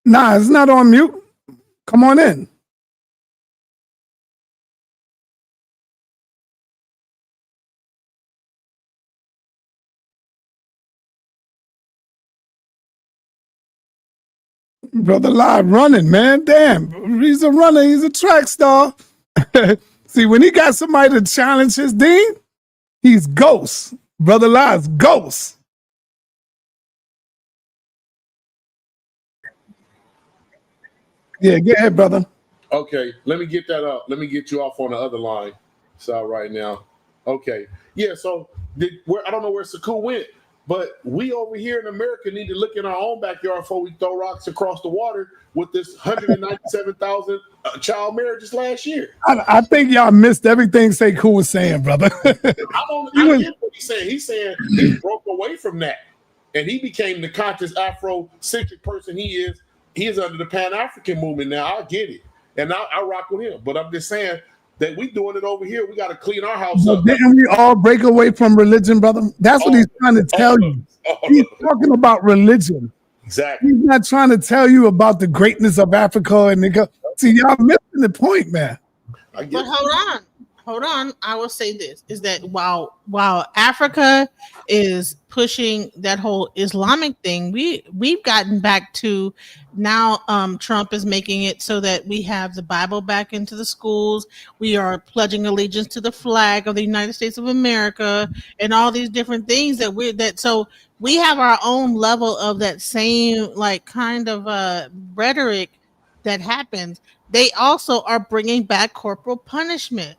Nah, it's not on mute. Come on in. Brother Live running, man. Damn. He's a runner. He's a track star. See, when he got somebody to challenge his dean, he's ghost. Brother Live's ghost. Yeah, go ahead, brother. Okay, let me get that up. Let me get you off on the other line. So right now. Okay. Yeah, so I don't know where Sekou went, but we over here in America need to look in our own backyard before we throw rocks across the water with this 197,000 child marriages last year. I think y'all missed everything Sekou was saying, brother. I get what he's saying. He's saying he broke away from that, and he became the conscious Afro-centric person he is. He is under the Pan-African movement now. I get it, and I rock with him. But I'm just saying that we doing it over here. We got to clean our house up. Didn't we all break away from religion, brother? That's what he's trying to tell you. He's talking about religion. Exactly. He's not trying to tell you about the greatness of Africa. See, y'all missing the point, man. But hold on. I will say this, is that while Africa is pushing that whole Islamic thing, we've gotten back to now. Trump is making it so that we have the Bible back into the schools. We are pledging allegiance to the flag of the United States of America and all these different things so we have our own level of that same kind of rhetoric that happens. They also are bringing back corporal punishment,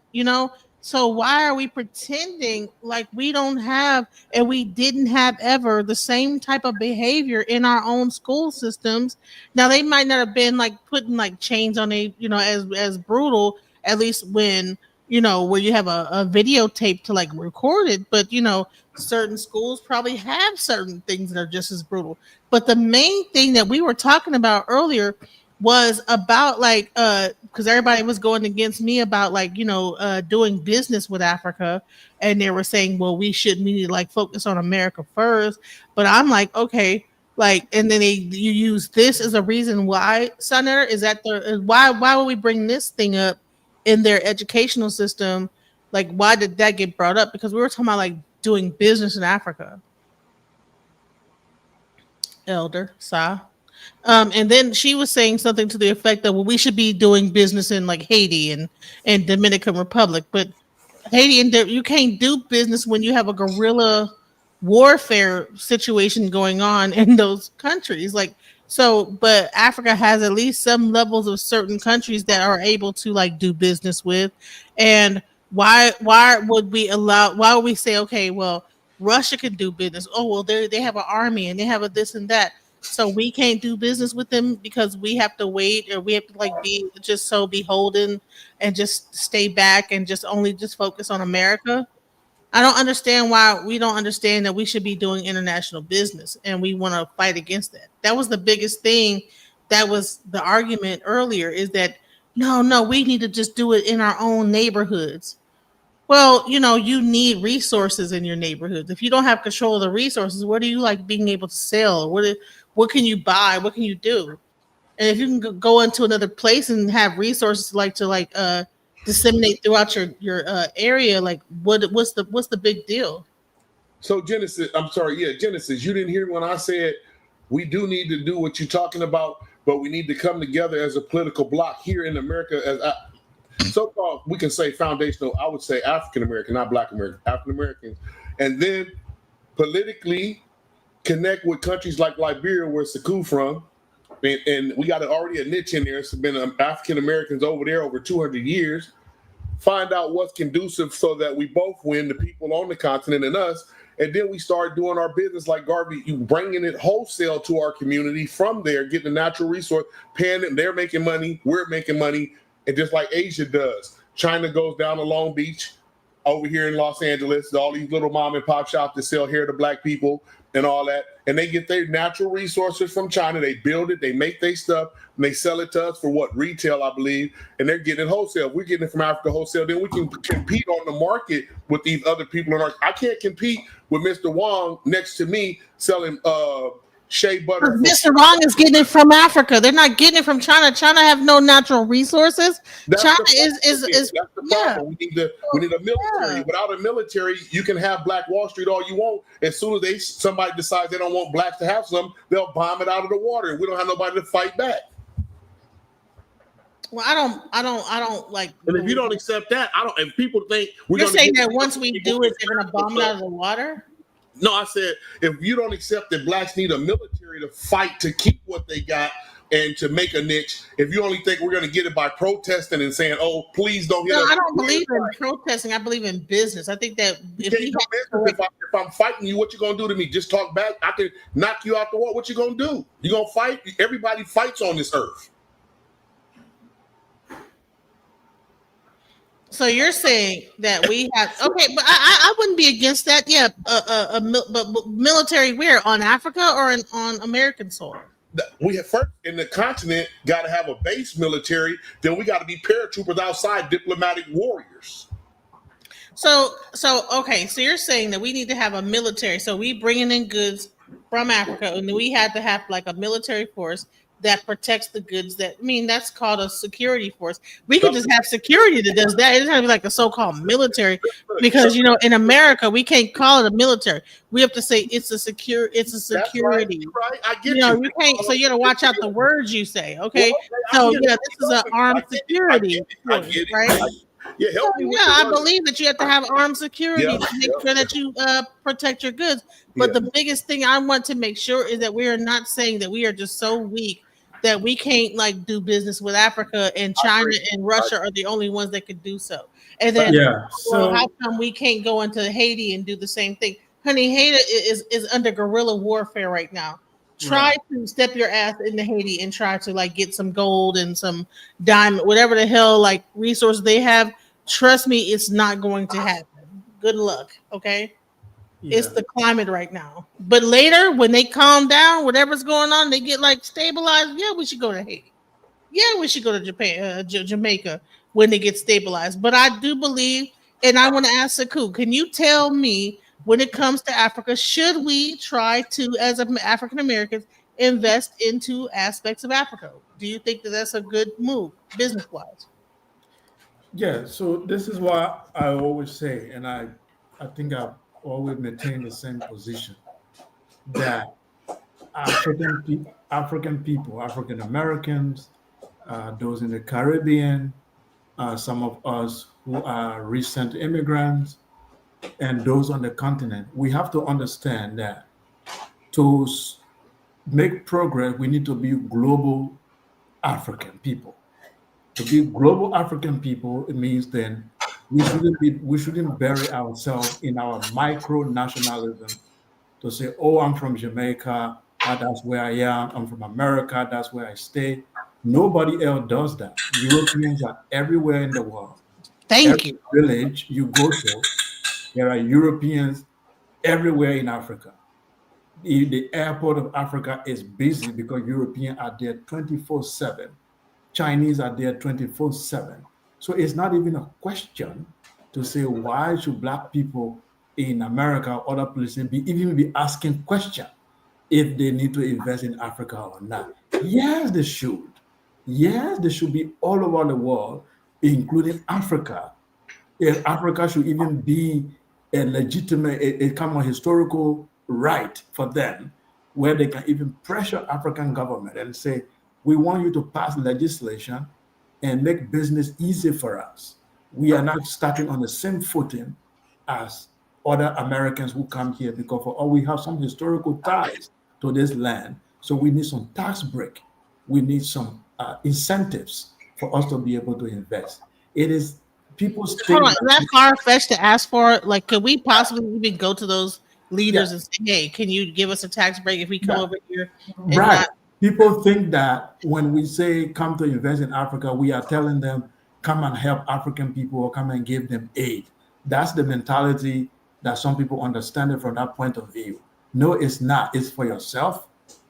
So why are we pretending like we don't have and we didn't have ever the same type of behavior in our own school systems? Now, they might not have been putting chains on as brutal, at least when, where you have a videotape to record it. But, certain schools probably have certain things that are just as brutal. But the main thing that we were talking about earlier was about because everybody was going against me about doing business with Africa, and they were saying, well, we need to focus on America first. But I'm like, okay, and then you use this as a reason why, sa.neter, is that why would we bring this thing up in their educational system? Why did that get brought up? Because we were talking about doing business in Africa. Elder Sa. And then she was saying something to the effect that, well, we should be doing business in Haiti and Dominican Republic, but Haiti and you can't do business when you have a guerrilla warfare situation going on in those countries. But Africa has at least some levels of certain countries that are able to do business with. And why would we say, okay, well, Russia can do business. Oh, well, they have an army and they have a this and that. So we can't do business with them because we have to wait, or we have to be just so beholden and just stay back and just focus on America. I don't understand why we don't understand that we should be doing international business, and we want to fight against that. That was the biggest thing. That was the argument earlier, is that no, we need to just do it in our own neighborhoods. Well, you need resources in your neighborhoods. If you don't have control of the resources, what do you being able to sell? What can you buy? What can you do? And if you can go into another place and have resources to disseminate throughout your area, what's the big deal? So Genesis, you didn't hear when I said we do need to do what you're talking about, but we need to come together as a political bloc here in America as so-called, we can say foundational, I would say African American, not Black American, African Americans, and then politically connect with countries like Liberia, where Sekou from, and we got already a niche in there. It's been African Americans over there over 200 years. Find out what's conducive so that we both win, the people on the continent and us, and then we start doing our business like Garvey, you bringing it wholesale to our community from there, getting the natural resource, paying them, they're making money, we're making money. And just like Asia does, China goes down to Long Beach, over here in Los Angeles, all these little mom and pop shops that sell hair to Black people and all that. And they get their natural resources from China. They build it, they make their stuff, and they sell it to us for what? Retail, I believe. And they're getting it wholesale. If we're getting it from Africa wholesale, then we can compete on the market with these other people. I can't compete with Mr. Wong next to me selling shea butter. Mr. Wrong is getting it from Africa. They're not getting it from China. China have no natural resources. China is that's the yeah. problem. We need a military. Yeah. Without a military, you can have Black Wall Street all you want. As soon as somebody decides they don't want blacks to have some, they'll bomb it out of the water, and we don't have nobody to fight back. Well, I don't like. And if you don't accept that, I don't. If people think you're saying that once we do it, they're gonna bomb it out of the water. No, I said if you don't accept that blacks need a military to fight to keep what they got and to make a niche, if you only think we're going to get it by protesting and saying, "Oh, please don't hit us," I don't believe in protesting. I believe in business. I think that if I'm fighting you, what you going to do to me? Just talk back? I can knock you out the wall. What you going to do? You going to fight? Everybody fights on this earth. So you're saying that we have okay, but I wouldn't be against that. Yeah, but military where on Africa or on American soil? We have first in the continent got to have a base military. Then we got to be paratroopers outside, diplomatic warriors. So okay, so you're saying that we need to have a military. So we bringing in goods from Africa, and we had to have like a military force that protects the goods. That's called a security force. We could just have security that does that. It doesn't have to be like a so-called military, because in America we can't call it a military. We have to say it's a security. That's right. I get you. You can't. So you got to watch out the words you say. Okay. So this is an armed security force, right? Yeah, help me. I believe that you have to have armed security to make sure that you protect your goods. But the biggest thing I want to make sure is that we are not saying that we are just so weak that we can't like do business with Africa, and China and Russia are the only ones that could do so. And then, so how come we can't go into Haiti and do the same thing? Honey, Haiti is under guerrilla warfare right now. Try to step your ass into Haiti and try to like get some gold and some diamond, whatever the hell like resources they have. Trust me, it's not going to happen. Good luck, okay? Yeah. It's the climate right now. But later, when they calm down, whatever's going on, they get like stabilized. Yeah, we should go to Haiti. Yeah, we should go to Japan, Jamaica when they get stabilized. But I do believe, and I want to ask Sekou, can you tell me when it comes to Africa, should we try to, as African Americans, invest into aspects of Africa? Do you think that that's a good move, business-wise? Yeah, so this is why I always say, and I think I've always maintain the same position, that African people, African Americans, those in the Caribbean, some of us who are recent immigrants, and those on the continent, we have to understand that to make progress, we need to be global African people. To be global African people, it means then we shouldn't bury ourselves in our micro nationalism to say, oh, I'm from Jamaica, that's where I am. I'm from America, that's where I stay. Nobody else does that. Europeans are everywhere in the world. Every village you go to, there are Europeans everywhere in Africa. The airport of Africa is busy because Europeans are there 24/7. Chinese are there 24/7. So it's not even a question to say, why should Black people in America or other places even be asking questions if they need to invest in Africa or not? Yes, they should. Yes, they should be all over the world, including Africa. If Africa should even be a legitimate, a kind of historical right for them, where they can even pressure African government and say, we want you to pass legislation and make business easy for us. We are not starting on the same footing as other Americans who come here, because for all we have some historical ties to this land. So we need some tax break. We need some incentives for us to be able to invest. It is people's thing. Hold on, is that far-fetched to ask for? Like, could we possibly even go to those leaders and say, hey, can you give us a tax break if we come over here? Right. People think that when we say come to invest in Africa, we are telling them come and help African people or come and give them aid. That's the mentality that some people understand it from that point of view. No, it's not. It's for yourself.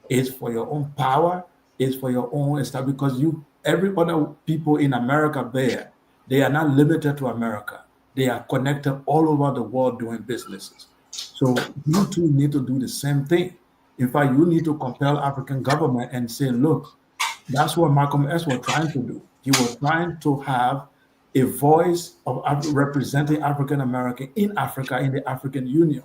It's for your own power. It's for your own stuff, because every other people in America there, they are not limited to America. They are connected all over the world doing businesses. So you too need to do the same thing. In fact, you need to compel African government and say, look, that's what Malcolm X was trying to do. He was trying to have a voice of representing African American in Africa, in the African Union,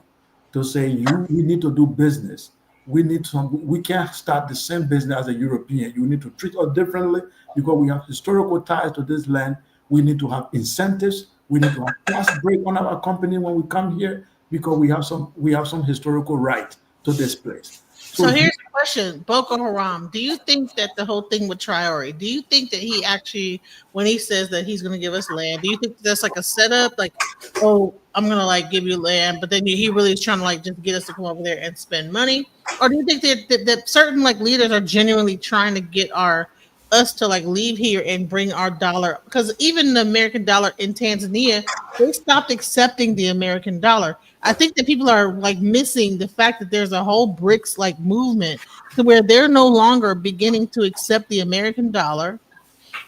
to say, we need to do business. We can't start the same business as a European. You need to treat us differently because we have historical ties to this land. We need to have incentives. We need to have tax break on our company when we come here because we have some historical right to this place. So here's the question, Boko Haram. Do you think that the whole thing with Traore, do you think that he actually, when he says that he's going to give us land, do you think that's like a setup? Like, oh, I'm going to like give you land, but then he really is trying to like just get us to come over there and spend money? Or do you think that certain like leaders are genuinely trying to get us to like leave here and bring our dollar? Because even the American dollar in Tanzania, they stopped accepting the American dollar. I think that people are like missing the fact that there's a whole BRICS like movement to where they're no longer beginning to accept the American dollar.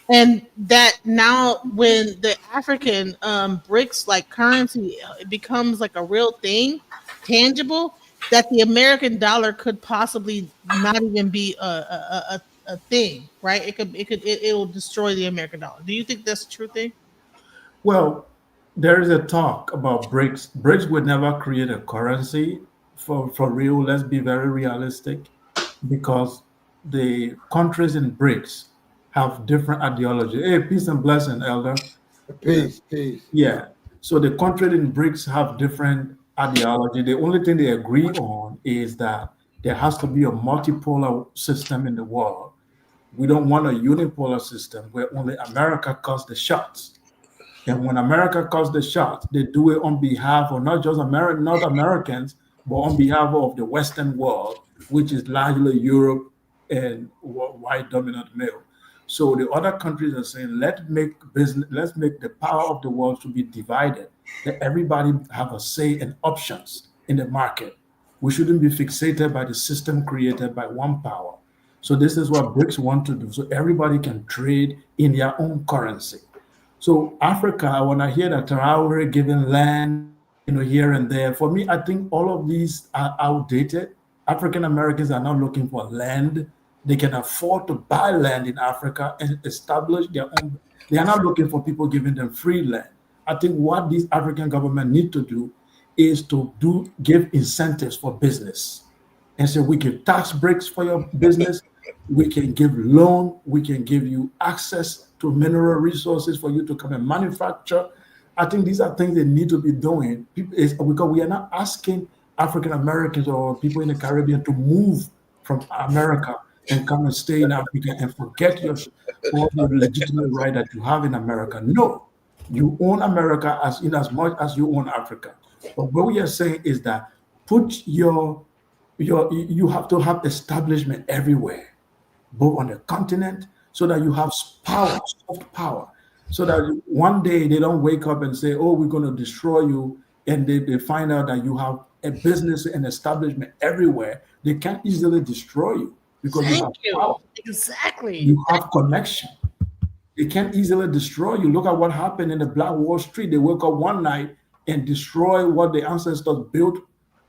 And that now when the African BRICS like currency becomes like a real thing, tangible, that the American dollar could possibly not even be a thing, right? It will destroy the American dollar. Do you think that's a true thing? Well, there is a talk about BRICS. BRICS would never create a currency for real. Let's be very realistic, because the countries in BRICS have different ideology. Hey, peace and blessing, Elder. Peace, peace. Yeah. So the countries in BRICS have different ideology. The only thing they agree on is that there has to be a multipolar system in the world. We don't want a unipolar system where only America calls the shots. And when America calls the shots, they do it on behalf of not just not Americans, but on behalf of the Western world, which is largely Europe and white dominant male. So the other countries are saying, let's make the power of the world to be divided. Let everybody have a say and options in the market. We shouldn't be fixated by the system created by one power. So this is what BRICS want to do. So everybody can trade in their own currency. So Africa, when I hear that Traore giving land, here and there, for me, I think all of these are outdated. African Americans are not looking for land. They can afford to buy land in Africa and establish their own. They are not looking for people giving them free land. I think what these African government need to do is to give incentives for business. And so we give tax breaks for your business. We can give loan. We can give you access to mineral resources for you to come and manufacture. I think these are things they need to be doing because we are not asking African Americans or people in the Caribbean to move from America and come and stay in Africa and forget all the legitimate right that you have in America. No, you own America as much as you own Africa. But what we are saying is that you have to have establishment everywhere, both on the continent, so that you have power, soft power, so that one day they don't wake up and say, oh, we're going to destroy you, and they find out that you have a business and establishment everywhere. They can't easily destroy you because you have power. Exactly. You have connection. They can't easily destroy you. Look at what happened in the Black Wall Street. They wake up one night and destroy what the ancestors built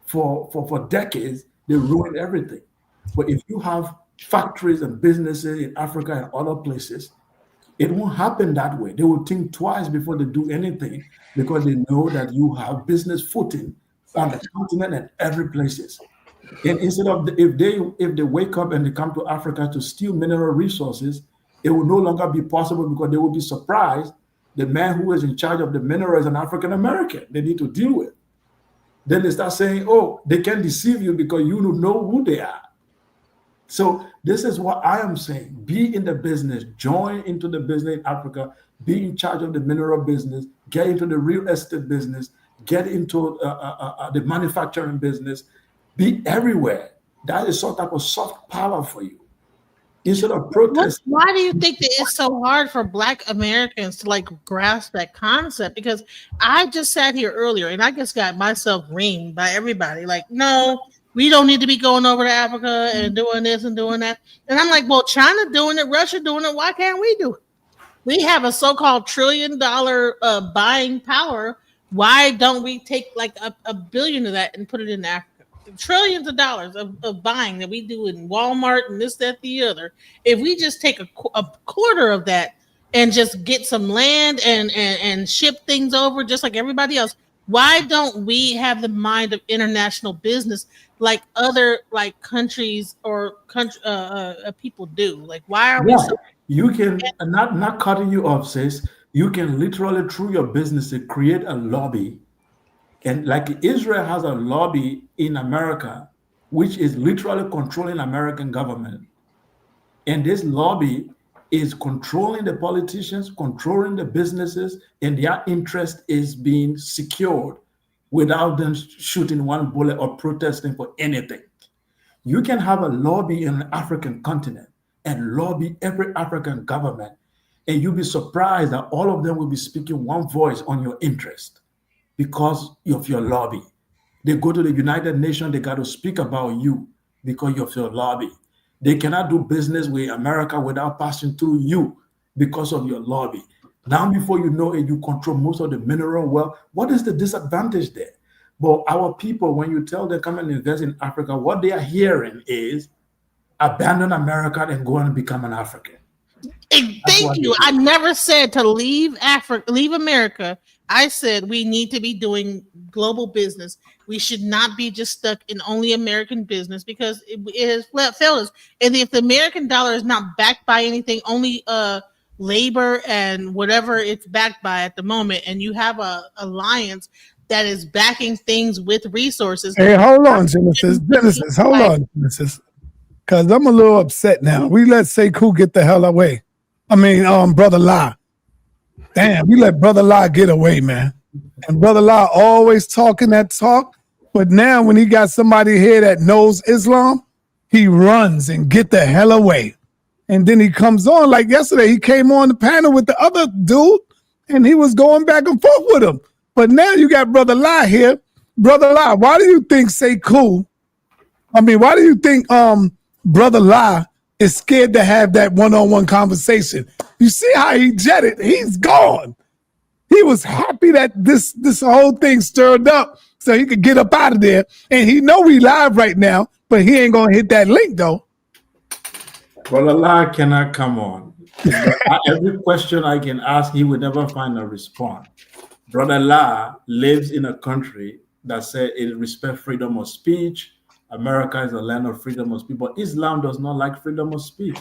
for decades. They ruined everything. But if you have factories and businesses in Africa and other places, it won't happen that way. They will think twice before they do anything because they know that you have business footing on the continent and every places. And instead of if they wake up and they come to Africa to steal mineral resources, it will no longer be possible because they will be surprised. The man who is in charge of the mineral is an African American. They need to deal with. Then they start saying, oh, they can deceive you because you don't know who they are. So this is what I am saying. Be in the business, join into the business in Africa, be in charge of the mineral business, get into the real estate business, get into the manufacturing business, be everywhere. That is some type of soft power for you. Instead of protest. Why do you think that it's so hard for Black Americans to like grasp that concept? Because I just sat here earlier and I just got myself reamed by everybody. Like, no, we don't need to be going over to Africa and doing this and doing that. And I'm like, well, China doing it, Russia doing it. Why can't we do it? We have a so-called $1 trillion buying power. Why don't we take like a billion of that and put it in Africa? trillions of dollars of buying that we do in Walmart and this, that, the other, if we just take a quarter of that and just get some land and ship things over just like everybody else, why don't we have the mind of international business like other like countries or people do? Like, why are we Yeah, so? you can not cutting you off, sis. You can literally through your business create a lobby, and like Israel has a lobby in America, which is literally controlling American government, and this lobby is controlling the politicians, controlling the businesses, and their interest is being secured without them shooting one bullet or protesting for anything. You can have a lobby in an African continent and lobby every African government, and you'll be surprised that all of them will be speaking one voice on your interest because of your lobby. They go to the United Nations, they got to speak about you because of your lobby. They cannot do business with America without passing through you because of your lobby. Now, before you know it, you control most of the mineral wealth. What is the disadvantage there? But our people, when you tell them come and invest in Africa, what they are hearing is abandon America and go and become an African. Thank you. I never said to leave Africa, leave America. I said we need to be doing global business. We should not be just stuck in only American business because it has failed us. And if the American dollar is not backed by anything, only labor and whatever it's backed by at the moment, and you have a alliance that is backing things with resources. Hey, hold on, Genesis. Hold on, Genesis. Because I'm a little upset now. We let Sekou get the hell away. I mean, Brother La. Damn, we let Brother La get away, man. And Brother La always talking that talk. But now when he got somebody here that knows Islam, he runs and get the hell away. And then he comes on, like yesterday, he came on the panel with the other dude, and he was going back and forth with him. But now you got Brother La here. Brother La, why do you think Sekou, why do you think Brother La is scared to have that one-on-one conversation? You see how he jetted? He's gone. He was happy that this whole thing stirred up so he could get up out of there. And he know we live right now, but he ain't gonna hit that link though. Brother La cannot come on. Every question I can ask, he would never find a response. Brother La lives in a country that says it respects freedom of speech. America is a land of freedom of speech, but Islam does not like freedom of speech.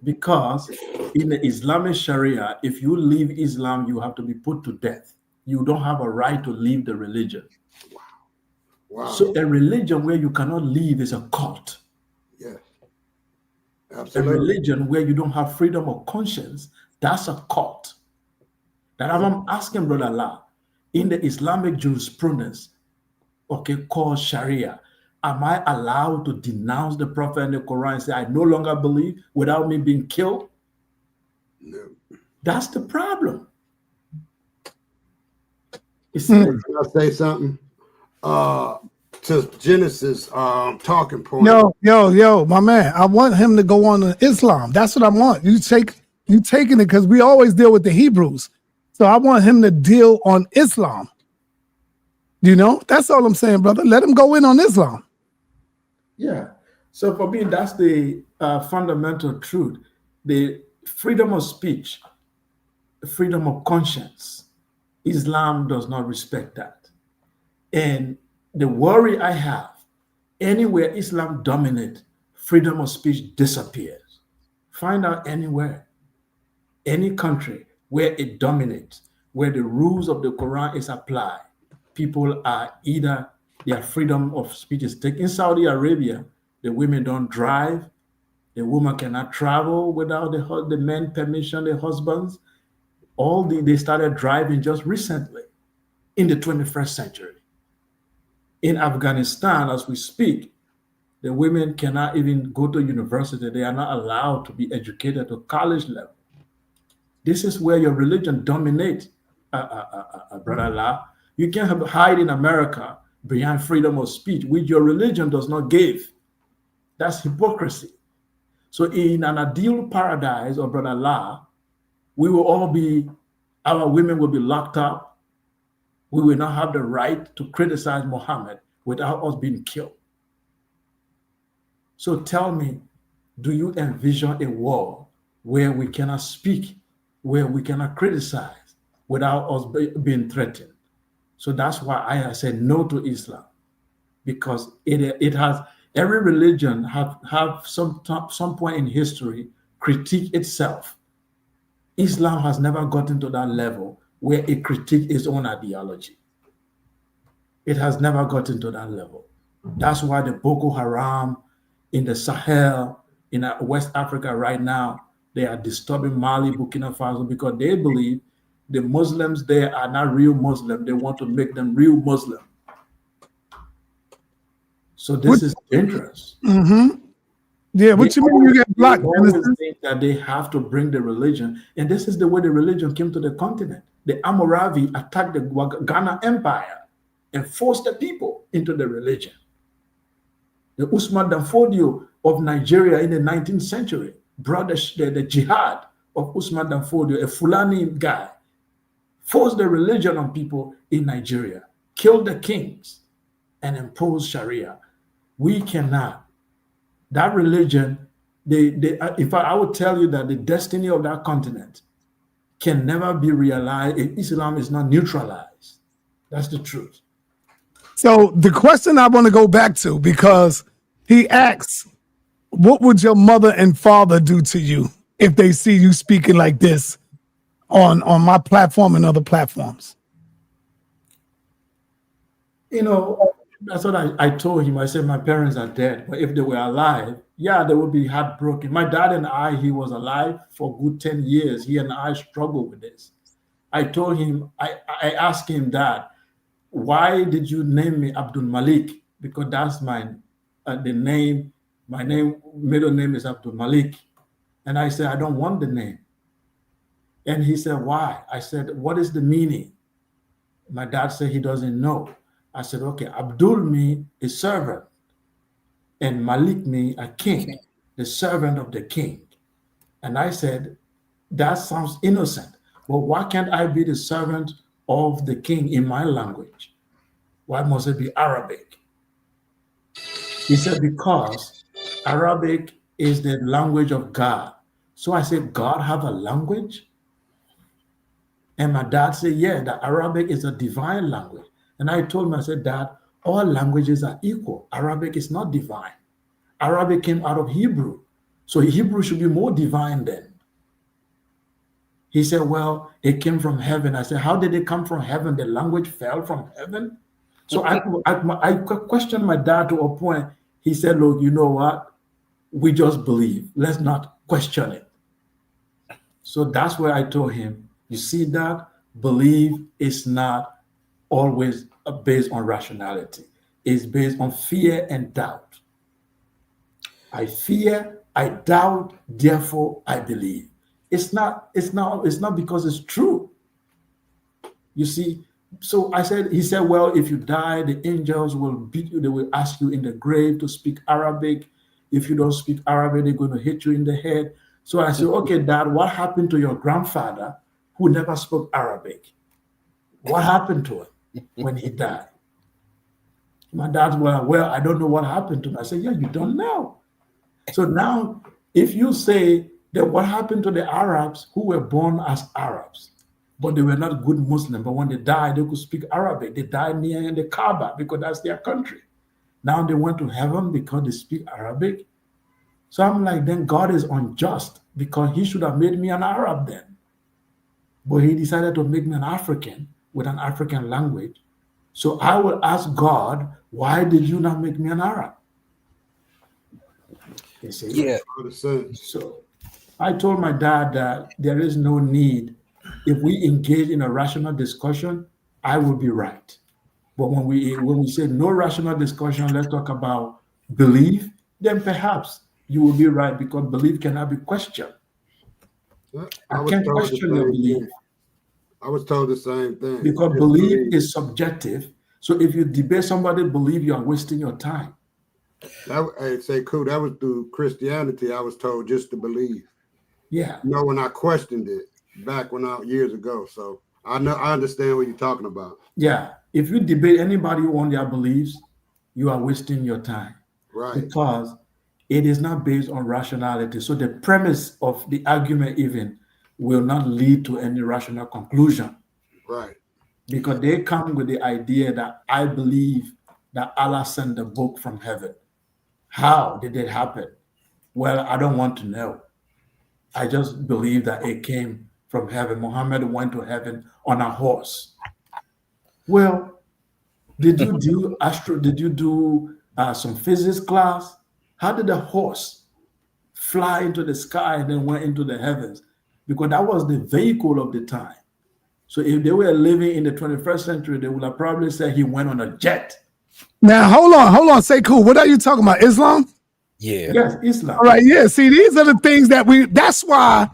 Because in the Islamic Sharia, if you leave Islam, you have to be put to death. You don't have a right to leave the religion. Wow. So a religion where you cannot leave is a cult. Yes. Absolutely. A religion where you don't have freedom of conscience, that's a cult. That I'm asking Brother La, in the Islamic jurisprudence, called Sharia, am I allowed to denounce the Prophet and the Quran and say, I no longer believe without me being killed? No. That's the problem. Can I say something? To Genesis talking point. Yo, my man, I want him to go on to Islam. That's what I want. You taking it because we always deal with the Hebrews. So I want him to deal on Islam. You know, that's all I'm saying, brother. Let him go in on Islam. Yeah. So for me, that's the fundamental truth. The freedom of speech, the freedom of conscience. Islam does not respect that. And the worry I have, anywhere Islam dominates, freedom of speech disappears. Find out anywhere, any country where it dominates, where the rules of the Quran is applied, people are either their freedom of speech is taken. In Saudi Arabia, the women don't drive. The woman cannot travel without the men permission, the husbands. They started driving just recently in the 21st century. In Afghanistan, as we speak, the women cannot even go to university. They are not allowed to be educated to college level. This is where your religion dominates, Brother La. You can't hide in America behind freedom of speech, which your religion does not give. That's hypocrisy. So in an ideal paradise of Brother La, our women will be locked up. We will not have the right to criticize Muhammad. without us being killed. So tell me, do you envision a world where we cannot speak, where we cannot criticize without us being threatened? So that's why I said no to Islam, because it has, every religion have some point in history critique itself. Islam has never gotten to that level where it critique its own ideology. It has never gotten to that level. That's why the Boko Haram in the Sahel, in West Africa right now, they are disturbing Mali, Burkina Faso, because they believe the Muslims there are not real Muslim. They want to make them real Muslim. So this is dangerous. Yeah, what you mean you get blocked? They always think that they have to bring the religion, and this is the way the religion came to the continent. The Amoravi attacked the Ghana Empire and forced the people into the religion. The Usman Dan Fodio of Nigeria in the 19th century brought the jihad of Usman Dan Fodio, a Fulani guy, forced the religion on people in Nigeria, killed the kings, and imposed Sharia. We cannot. That religion, in fact, I would tell you that the destiny of that continent can never be realized if Islam is not neutralized. That's the truth. So the question I want to go back to, because he asks, what would your mother and father do to you if they see you speaking like this on my platform and other platforms? You know, that's what I told him. I said, my parents are dead, but if they were alive, yeah, they would be heartbroken. My dad and I, he was alive for a good 10 years. He and I struggled with this. I told him, I asked him, Dad, why did you name me Abdul Malik? Because that's my name. My middle name is Abdul Malik. And I said, I don't want the name. And he said, why? I said, what is the meaning? My dad said he doesn't know. I said, okay, Abdul means a servant, and Malik means a king, the servant of the king. And I said, that sounds innocent. Well, why can't I be the servant of the king in my language? Why must it be Arabic? He said, because Arabic is the language of God. So I said, God have a language? And my dad said, yeah, the Arabic is a divine language. And I told him, I said, Dad, all languages are equal. Arabic is not divine. Arabic came out of Hebrew. So Hebrew should be more divine then. He said, well, it came from heaven. I said, how did it come from heaven? The language fell from heaven? So I questioned my dad to a point. He said, look, you know what? We just believe. Let's not question it. So that's where I told him, you see that? Belief is not always based on rationality. It's based on fear and doubt. I fear, I doubt, therefore I believe. It's not because it's true. You see, so he said, well, if you die, the angels will beat you. They will ask you in the grave to speak Arabic. If you don't speak Arabic, they're going to hit you in the head. So I said, okay, Dad, what happened to your grandfather who never spoke Arabic? What happened to him when he died? My dad was, well, I don't know what happened to him. I said, yeah, you don't know. So now, if you say that what happened to the Arabs who were born as Arabs, but they were not good Muslims, but when they died, they could speak Arabic. They died near the Kaaba because that's their country. Now they went to heaven because they speak Arabic. So I'm like, then God is unjust because he should have made me an Arab then. But he decided to make me an African with an African language. So I will ask God, why did you not make me an Arab? You see? Yeah. So I told my dad that there is no need. If we engage in a rational discussion, I will be right. But when we say no rational discussion, let's talk about belief, then perhaps you will be right because belief cannot be questioned. I can't question your belief. I was told the same thing. Because belief is subjective. So if you debate somebody's belief, you are wasting your time. Sekou, that was through Christianity. I was told just to believe. Yeah. You know, when I questioned it back years ago. So I understand what you're talking about. Yeah. If you debate anybody on their beliefs, you are wasting your time. Right. Because it is not based on rationality. So the premise of the argument even will not lead to any rational conclusion. Right. Because they come with the idea that I believe that Allah sent the book from heaven. How did it happen? Well, I don't want to know. I just believe that it came from heaven. Muhammad went to heaven on a horse. Well, did you do some physics class? How did the horse fly into the sky and then went into the heavens? Because that was the vehicle of the time. So if they were living in the 21st century, they would have probably said he went on a jet. Now, hold on, Sekou. What are you talking about? Islam? Yeah. Yes, Islam. All right, yeah. See, these are the things that's why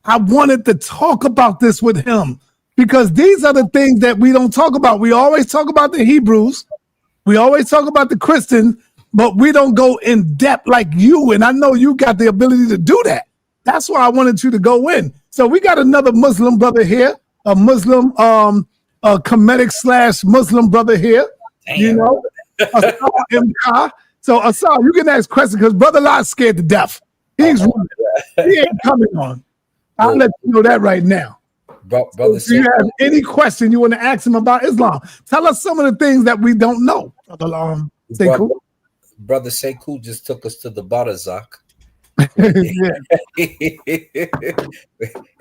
I wanted to talk about this with him, because these are the things that we don't talk about. We always talk about the Hebrews. We always talk about the Christians, but we don't go in depth like you. And I know you got the ability to do that. That's why I wanted you to go in. So we got another Muslim brother here, a Muslim, a Kemetic / Muslim brother here. Damn. You know, Asar M. So Asar, you can ask questions because Brother Lot's scared to death. He's running. He ain't coming on. I'll let you know that right now. Brother, Do you have any question you want to ask him about Islam? Tell us some of the things that we don't know. Sekou. Brother Sekou just took us to the Barzakh.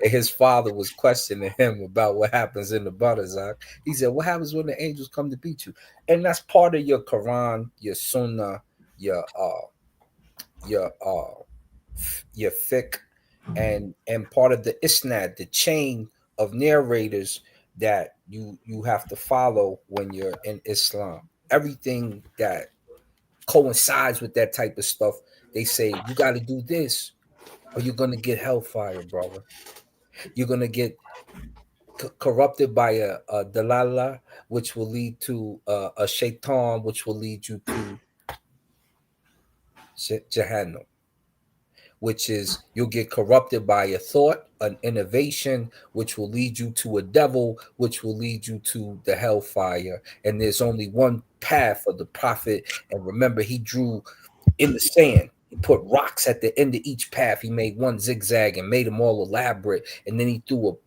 His father was questioning him about what happens in the Barzakh. He said, what happens when the angels come to beat you? And that's part of your Quran, your Sunnah, your fiqh, and part of the Isnad, the chain of narrators that you have to follow when you're in Islam. Everything that coincides with that type of stuff, they say you got to do this or you're going to get hellfire, brother. You're going to get corrupted by a dalala, which will lead to a shaitan, which will lead you to Jahannam, which is you'll get corrupted by a thought, an innovation, which will lead you to a devil, which will lead you to the hellfire. And there's only one path for the prophet. And remember, he drew in the sand. He put rocks at the end of each path. He made one zigzag and made them all elaborate. And then he drew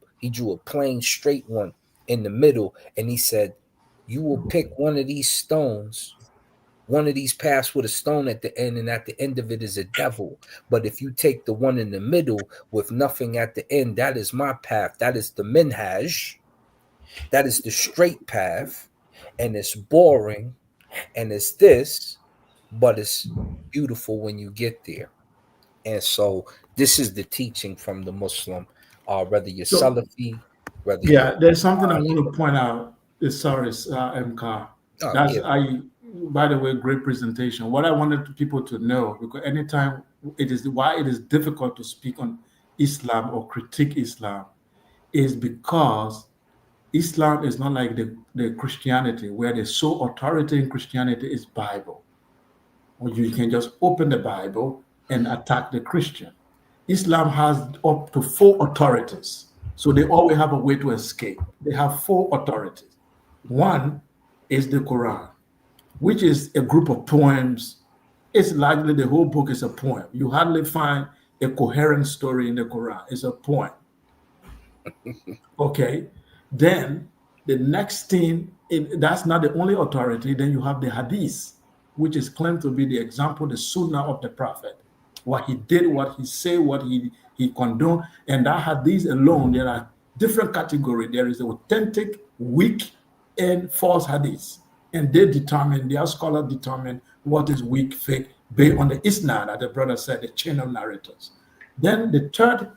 a plain straight one in the middle. And he said, you will pick one of these stones, one of these paths with a stone at the end, and at the end of it is a devil. But if you take the one in the middle with nothing at the end, that is my path. That is the minhaj. That is the straight path. And it's boring. And it's this, but it's beautiful when you get there. And so this is the teaching from the Muslim, whether you're Salafi, whether there's something I want to point out. Sorry, MK. By the way, great presentation. What I wanted people to know, because anytime it is difficult to speak on Islam or critique Islam, is because Islam is not like the Christianity, where the sole authority in Christianity is Bible. Or you can just open the Bible and attack the Christian. Islam has up to 4 authorities. So they always have a way to escape. They have 4 authorities. One is the Quran, which is a group of poems. It's likely the whole book is a poem. You hardly find a coherent story in the Quran. It's a poem. Okay. Then the next thing, that's not the only authority. Then you have the Hadith, which is claimed to be the example, the Sunnah of the Prophet. What he did, what he said, what he condoned. And that Hadith alone, there are different categories. There is authentic, weak, and false Hadith. And their scholars determine what is weak, fake, based on the Isnad, as the brother said, the chain of narrators. Then the third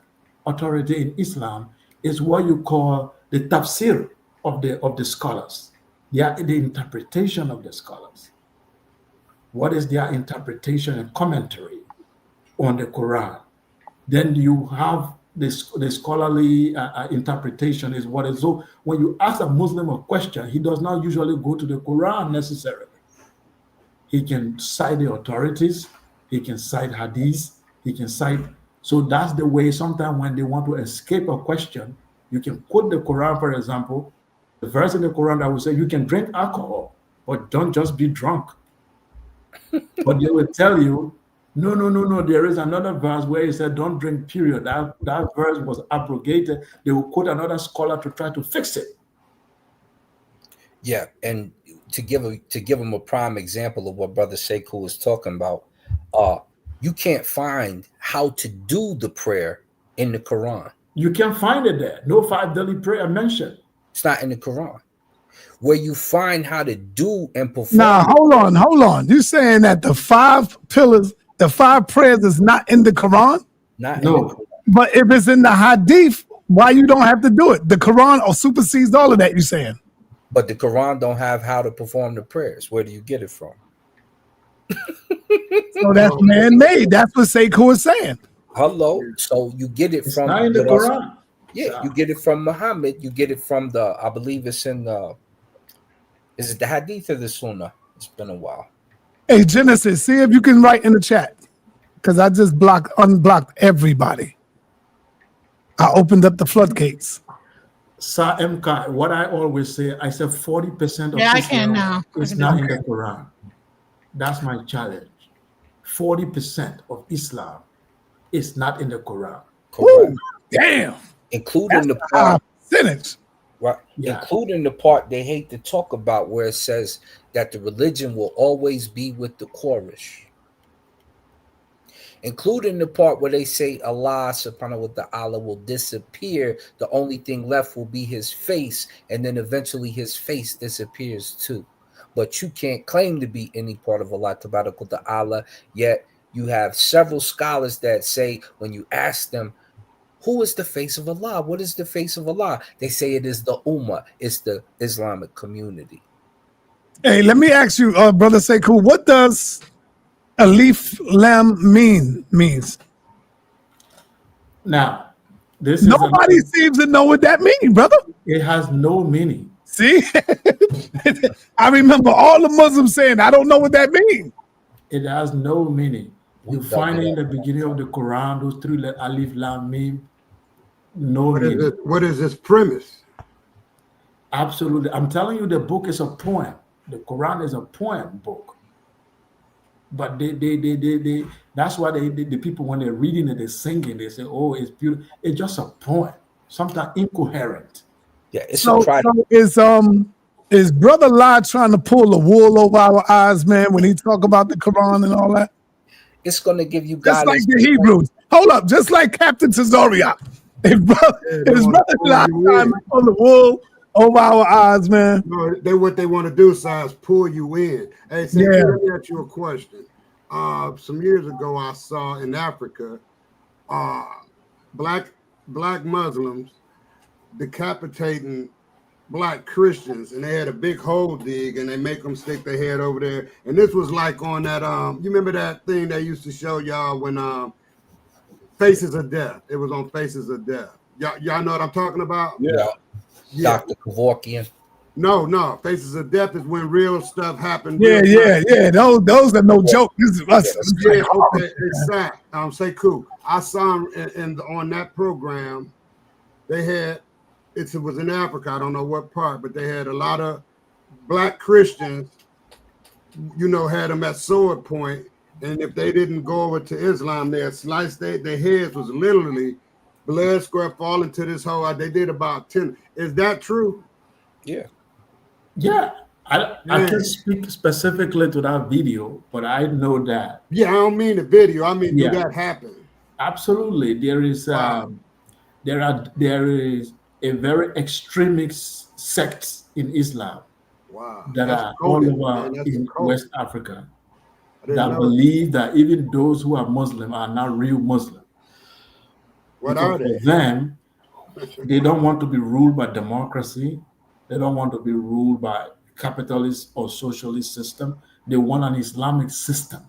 authority in Islam is what you call the tafsir of the scholars. The interpretation of the scholars. What is their interpretation and commentary on the Quran? Then you have the scholarly interpretation is what is. So when you ask a Muslim a question, he does not usually go to the Quran necessarily. He can cite the authorities, he can cite hadith, he can cite. So that's the way sometimes when they want to escape a question, you can quote the Quran, for example, the verse in the Quran that will say you can drink alcohol, but don't just be drunk. But they will tell you, no. There is another verse where he said, "Don't drink." Period. That verse was abrogated. They will quote another scholar to try to fix it. Yeah, and to give him a prime example of what Brother Sekou is talking about, you can't find how to do the prayer in the Quran. You can't find it there. No 5 daily prayer mentioned. It's not in the Quran. Where you find how to do and perform. Now, hold on. You saying that the 5 pillars, the 5 prayers is not in the Quran? Not in No. the Quran. But if it's in the Hadith, why you don't have to do it? The Quran supersedes all of that, you saying? But the Quran don't have how to perform the prayers. Where do you get it from? So that's man-made. That's what Sekou is saying. Hello. So you get it It's from not in the Quran. Yeah, you get it from Muhammad. You get it from I believe it's in is it the Hadith or the Sunnah? It's been a while. Hey, Genesis, see if you can write in the chat. Because I just unblocked everybody. I opened up the floodgates. Sa.MK, what I always say, I said 40% of Yeah, I Islam can now. is not in the Quran. That's my challenge. 40% of Islam is not in the Quran. Correct. Damn. Including That's the part, percentage. right? Yeah. Including the part they hate to talk about where it says that the religion will always be with the Quraysh. Including the part where they say Allah subhanahu wa ta'ala will disappear. The only thing left will be his face, and then eventually his face disappears too. But you can't claim to be any part of Allah tabaraka wa ta'ala, yet you have several scholars that say when you ask them, who is the face of Allah? What is the face of Allah? They say it is the Ummah, it's the Islamic community. Hey, let me ask you, Brother Sekou, what does Alif Lam means? Now, this Nobody seems to know what that means, brother. it has no meaning. See? I remember all the Muslims saying, I don't know what that means. It has no meaning. You We find it double in the beginning of the Quran, those 3 letters, Alif, Lam, Mim, no meaning. What is this premise? Absolutely. I'm telling you, the book is a poem. The Quran is a poem book. But they that's why the people, when they're reading it, they're singing, they say, oh, it's beautiful. It's just a poem, sometimes incoherent. Yeah, it's So, a project. is Brother Lai trying to pull the wool over our eyes, man, when he talk about the Quran and all that? It's going to give you Just guidance. like the Hebrews. Hold up, just like Captain Tazoriak. Is Brother Lai trying to pull the wool over our eyes, man? No, what they want to do, is pull you in. Hey, let me ask you a question. Some years ago, I saw in Africa, black Muslims decapitating black Christians, and they had a big hole dig, and they make them stick their head over there. And this was like on that, you remember that thing they used to show y'all when Faces of Death? It was on Faces of Death. Y'all know what I'm talking about? Yeah. Dr. Kevorkian. No. Faces of Death is when real stuff happened. Yeah. Those are no joke. This is us. Yeah, okay, exact. Sekou. I saw him on that program. They had it was in Africa. I don't know what part, but they had a lot of black Christians. Had them at sword point, and if they didn't go over to Islam, they had sliced their heads was literally blood squirt falling to this hole. They did about 10. Is that true? Yeah. Yeah. I can't speak specifically to that video, but I know that. Yeah, I don't mean the video. I mean, did that happen? Absolutely. There is there is a very extremist sect in Islam that are all over in West Africa that believe that even those who are Muslim are not real Muslim. What are they? For them, they don't want to be ruled by democracy. They don't want to be ruled by capitalist or socialist system. They want an Islamic system.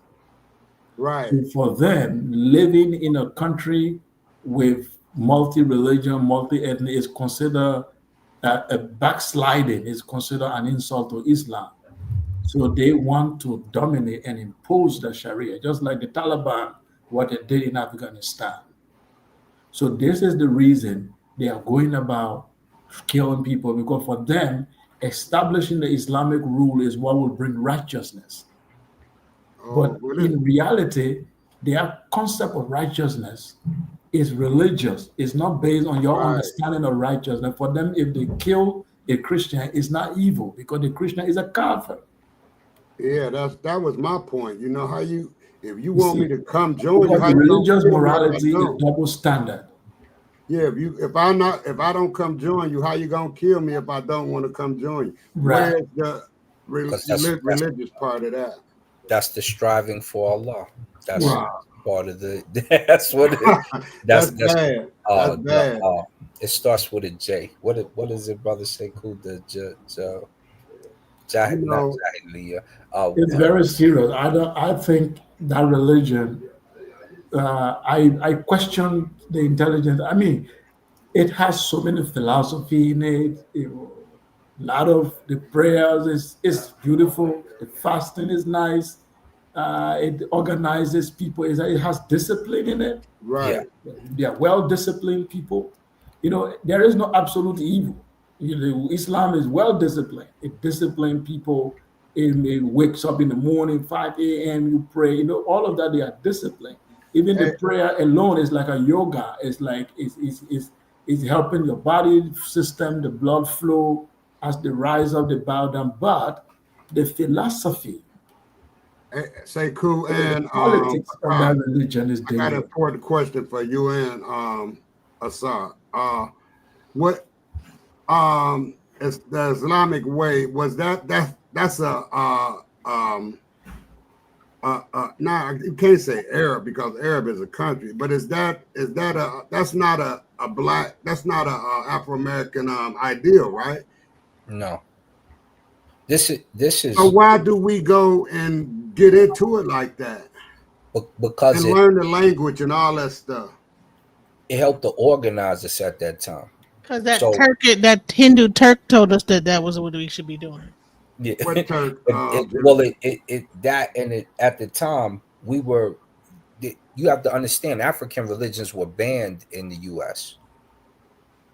Right. So for them, living in a country with multi-religion, multi-ethnic is considered a backsliding, is considered an insult to Islam. So they want to dominate and impose the Sharia, just like the Taliban, what they did in Afghanistan. So this is the reason they are going about killing people, because for them, establishing the Islamic rule is what will bring righteousness. But really? in reality, their concept of righteousness is religious. It's not based on your Right. understanding of righteousness. For them, if they kill a Christian, it's not evil because the Christian is a kafir. Yeah, that was my point. You know how if you You want me see, to come join you, because how the you gonna religious kill me if I morality is don't? double standard. Yeah, if I don't come join you, how you gonna kill me if I don't want to come join you? Right. Where's the religious part of that? That's the striving for Allah. That's Right. part of the. That's what it. That's That's bad. That's bad. it starts with a J. What is it, brother Sekou? You Not know, Jahiliyyah. It's very serious. I think that religion. I question the intelligence. I mean, it has so many philosophy in it. A lot of the prayers is beautiful. The fasting is nice. It organizes people. It has discipline in it. Yeah. right. They are well disciplined people. You know, there is no absolute evil. You know, Islam is well disciplined. It disciplines people. It wakes up in the morning, 5 a.m. You pray. You know, all of that they are disciplined. Even the Hey, prayer alone is like a yoga. It's like it's helping your body system, the blood flow as the rise of the bow down. But the philosophy, Sekou the and politics of that Assad, religion is I got an dangerous. important question for you and Assad. What is the Islamic way? Was that's now you can't say Arab because Arab is a country, but that's not a black, that's not a Afro-American ideal, right? No. This is So why do we go and get into it like that because and learn the language and all that stuff? it helped to organize us at that time. Because that So that Hindu Turk told us that was what we should be doing. yeah, What Turk? that and it at the time we were. You have to understand, African religions were banned in the U.S.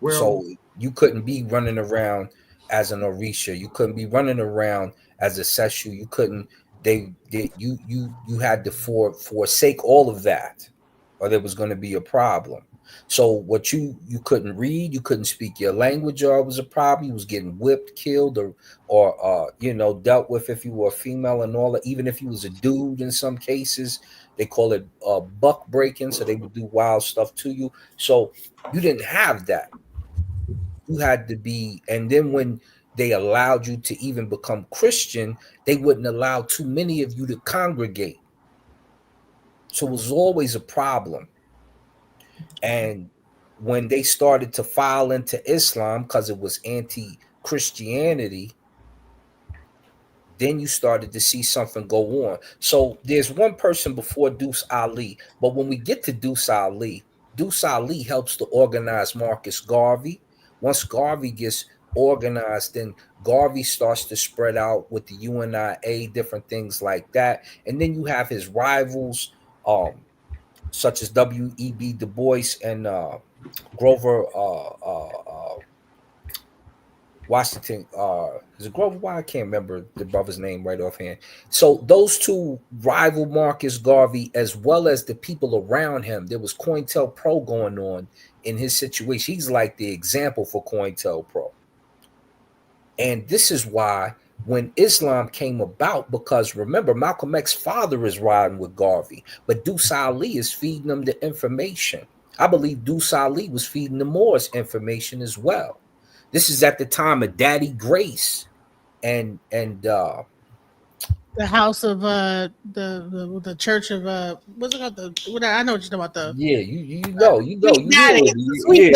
Well, So you couldn't be running around as an Orisha. You couldn't be running around as a Sekou. You couldn't. You had to forsake all of that, or there was going to be a problem. So what you couldn't read, you couldn't speak your language, or it was a problem. You was getting whipped, killed, or dealt with if you were a female and all that. Even if you was a dude, in some cases they call it buck breaking. So they would do wild stuff to you. So you didn't have that. You had to be, and then when they allowed you to even become Christian, they wouldn't allow too many of you to congregate. So it was always a problem. And when they started to file into Islam because it was anti-Christianity, then you started to see something go on. So there's one person before Deuce Ali, but when we get to Deuce Ali helps to organize Marcus Garvey. Once Garvey gets organized, then Garvey starts to spread out with the UNIA, different things like that. And then you have his rivals, such as W.E.B. Du Bois and Grover Washington, is it Grover? Why I can't remember the brother's name right offhand. So those two rival Marcus Garvey, as well as the people around him. There was COINTELPRO going on in his situation. He's like the example for COINTELPRO. And this is why when Islam came about, because remember, Malcolm X's father is riding with Garvey, but Deuce Ali is feeding them the information. I believe Deuce Ali was feeding the Moors information as well. This is at the time of Daddy Grace and The house of the church of what's it called? I know what you're talking about, the Sweet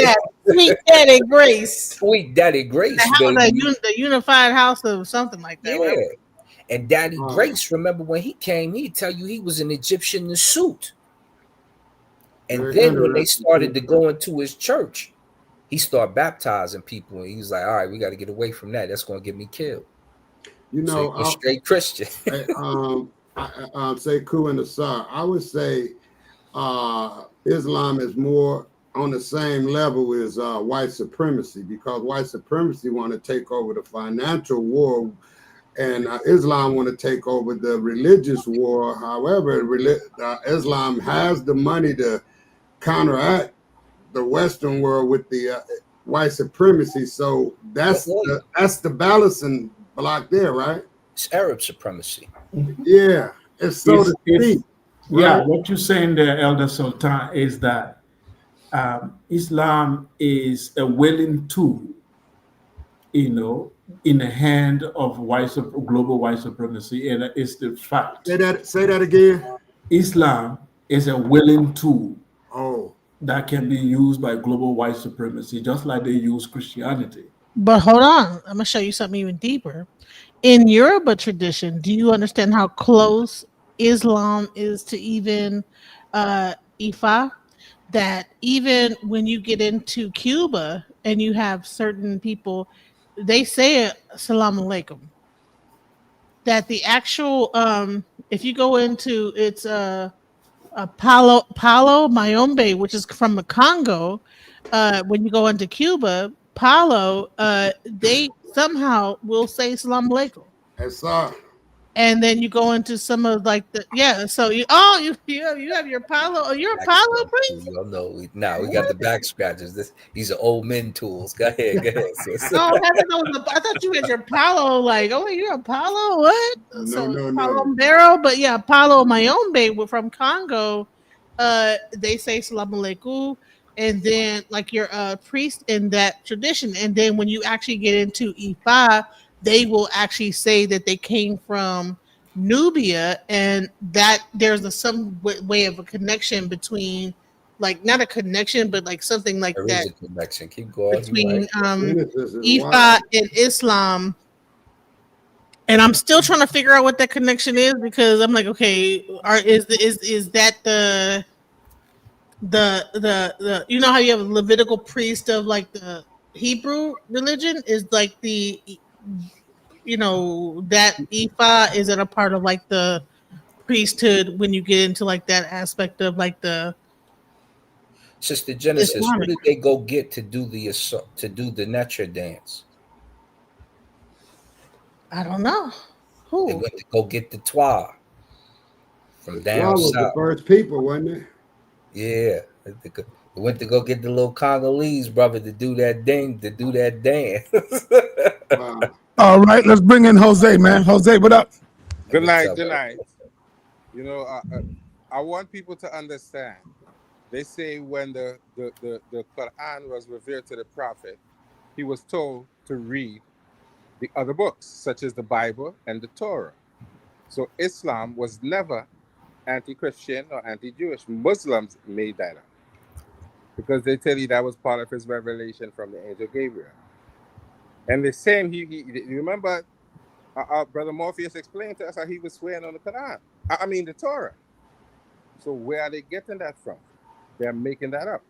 Daddy Grace. Sweet Daddy Grace, The unified house of something like that. Yeah. And Daddy Grace, remember when he came, he'd tell you he was an Egyptian in suit. And then when they started to go into his church, he started baptizing people, and he was like, "All right, we got to get away from that. That's going to get me killed." You know, so straight Christian. Sekou and Assad, I would say Islam is more on the same level as white supremacy, because white supremacy want to take over the financial war and Islam want to take over the religious war. However, Islam has the money to counteract the Western world with the white supremacy. So that's the balancing block there, right? It's Arab supremacy. Yeah, it's so to speak. Yeah, right? what you're saying there, Elder Sultan, is that Islam is a willing tool, in the hand of global white supremacy, and it's the fact. Say that again. Islam is a willing tool Oh, that can be used by global white supremacy, just like they use Christianity. But hold on, I'm gonna show you something even deeper. In Yoruba tradition, do you understand how close Islam is to even Ifa? That even when you get into Cuba and you have certain people, they say Assalamu alaikum. That the actual if you go into it's Palo Mayombe, which is from the Congo, when you go into Cuba, Palo, they somehow will say Salam Alaikum. that's And then you go into some of like so you have your Palo. You're a Palo priest? You know, we got the back scratches. These are old men tools. Go ahead, sis. Oh, I thought you had your Palo. Like, oh, you're a Palo. What? No. Palo Barrow, but yeah, Palo Mayombe from Congo. They say Salam Alaikum, and then like you're a priest in that tradition. And then when you actually get into Ifa, they will actually say that they came from Nubia, and that there's some way of a connection between, like not a connection, but like something like There that is a connection. Keep going. between Genesis is Ifa wild. and Islam. And I'm still trying to figure out what that connection is, because I'm like, okay, is that the you know how you have a Levitical priest of like the Hebrew religion is like the that Ifa isn't a part of like the priesthood when you get into like that aspect of like the Sister Genesis, Islamic. who did they go get to do the Netra dance? I don't know They who. went to go get the Twa from down Y'all was the south. first people, wasn't it? Yeah. They went to go get the little Congolese brother to do that dance. Wow. All right, let's bring in Jose, man. Jose, what up? Good What's night. up, Good bro? night. You know, I want people to understand. They say when the Quran was revealed to the prophet, he was told to read the other books, such as the Bible and the Torah. So Islam was never anti-Christian or anti-Jewish. Muslims made that up because they tell you that was part of his revelation from the angel Gabriel. And the same, you remember, Brother Morpheus explained to us how he was swearing on the Quran. I mean the Torah. So where are they getting that from? They're making that up.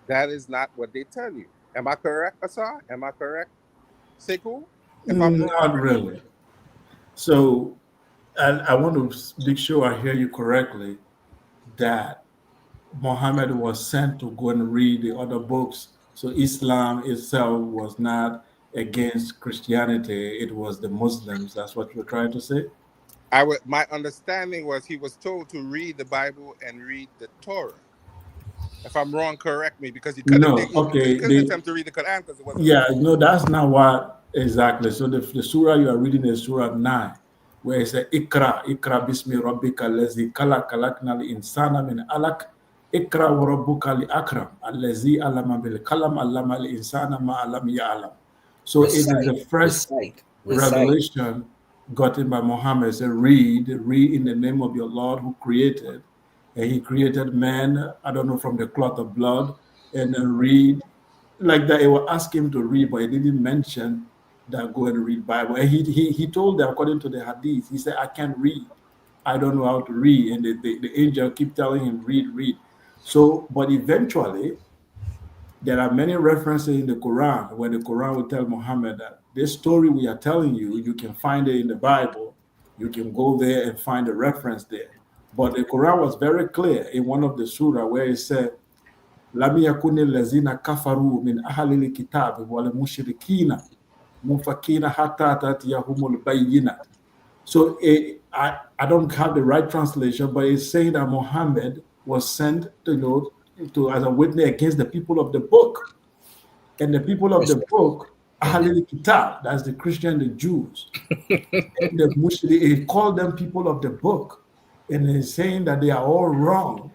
That is not what they tell you. Am I correct, Asar? Am I correct, Sekou? If I'm wrong, Not really. So I want to make sure I hear you correctly, that Muhammad was sent to go and read the other books. So Islam itself was not against Christianity. It was the Muslims. That's what you're trying to say? my understanding was he was told to read the Bible and read the Torah. If I'm wrong, correct me, because he couldn't attempt to read the Quran because it wasn't. Yeah, no, that's not what exactly. So the surah you are reading is Surah 9, where it says Ikra bismi rabbika allazi khalaq khalaqnal insana min alaq Ikra wa rabbuka li akram allazi allama bil qalam allama al insana ma lam ya'lam. So it is the first revelation gotten by Muhammad. It said, read in the name of your Lord who created. And he created man, I don't know, from the cloth of blood, and then read like that. It will ask him to read, but he didn't mention that go and read Bible. And he told them, according to the hadith, he said, I can't read. I don't know how to read. And the angel keep telling him, read. So, but eventually, there are many references in the Quran where the Quran will tell Muhammad that this story we are telling you, you can find it in the Bible. You can go there and find a reference there. But the Quran was very clear in one of the surah where it said, لم يكن الذين كفروا من أهل الكتاب ولا مشركين Mufakina hatta tatiyahumul bayyinat. So I don't have the right translation, but it's saying that Muhammad was sent to as a witness against the people of the book. And the people of the book, Ahlul Kitab, that's the Christian, the Jews. And the Muslim, he called them people of the book. And he's saying that they are all wrong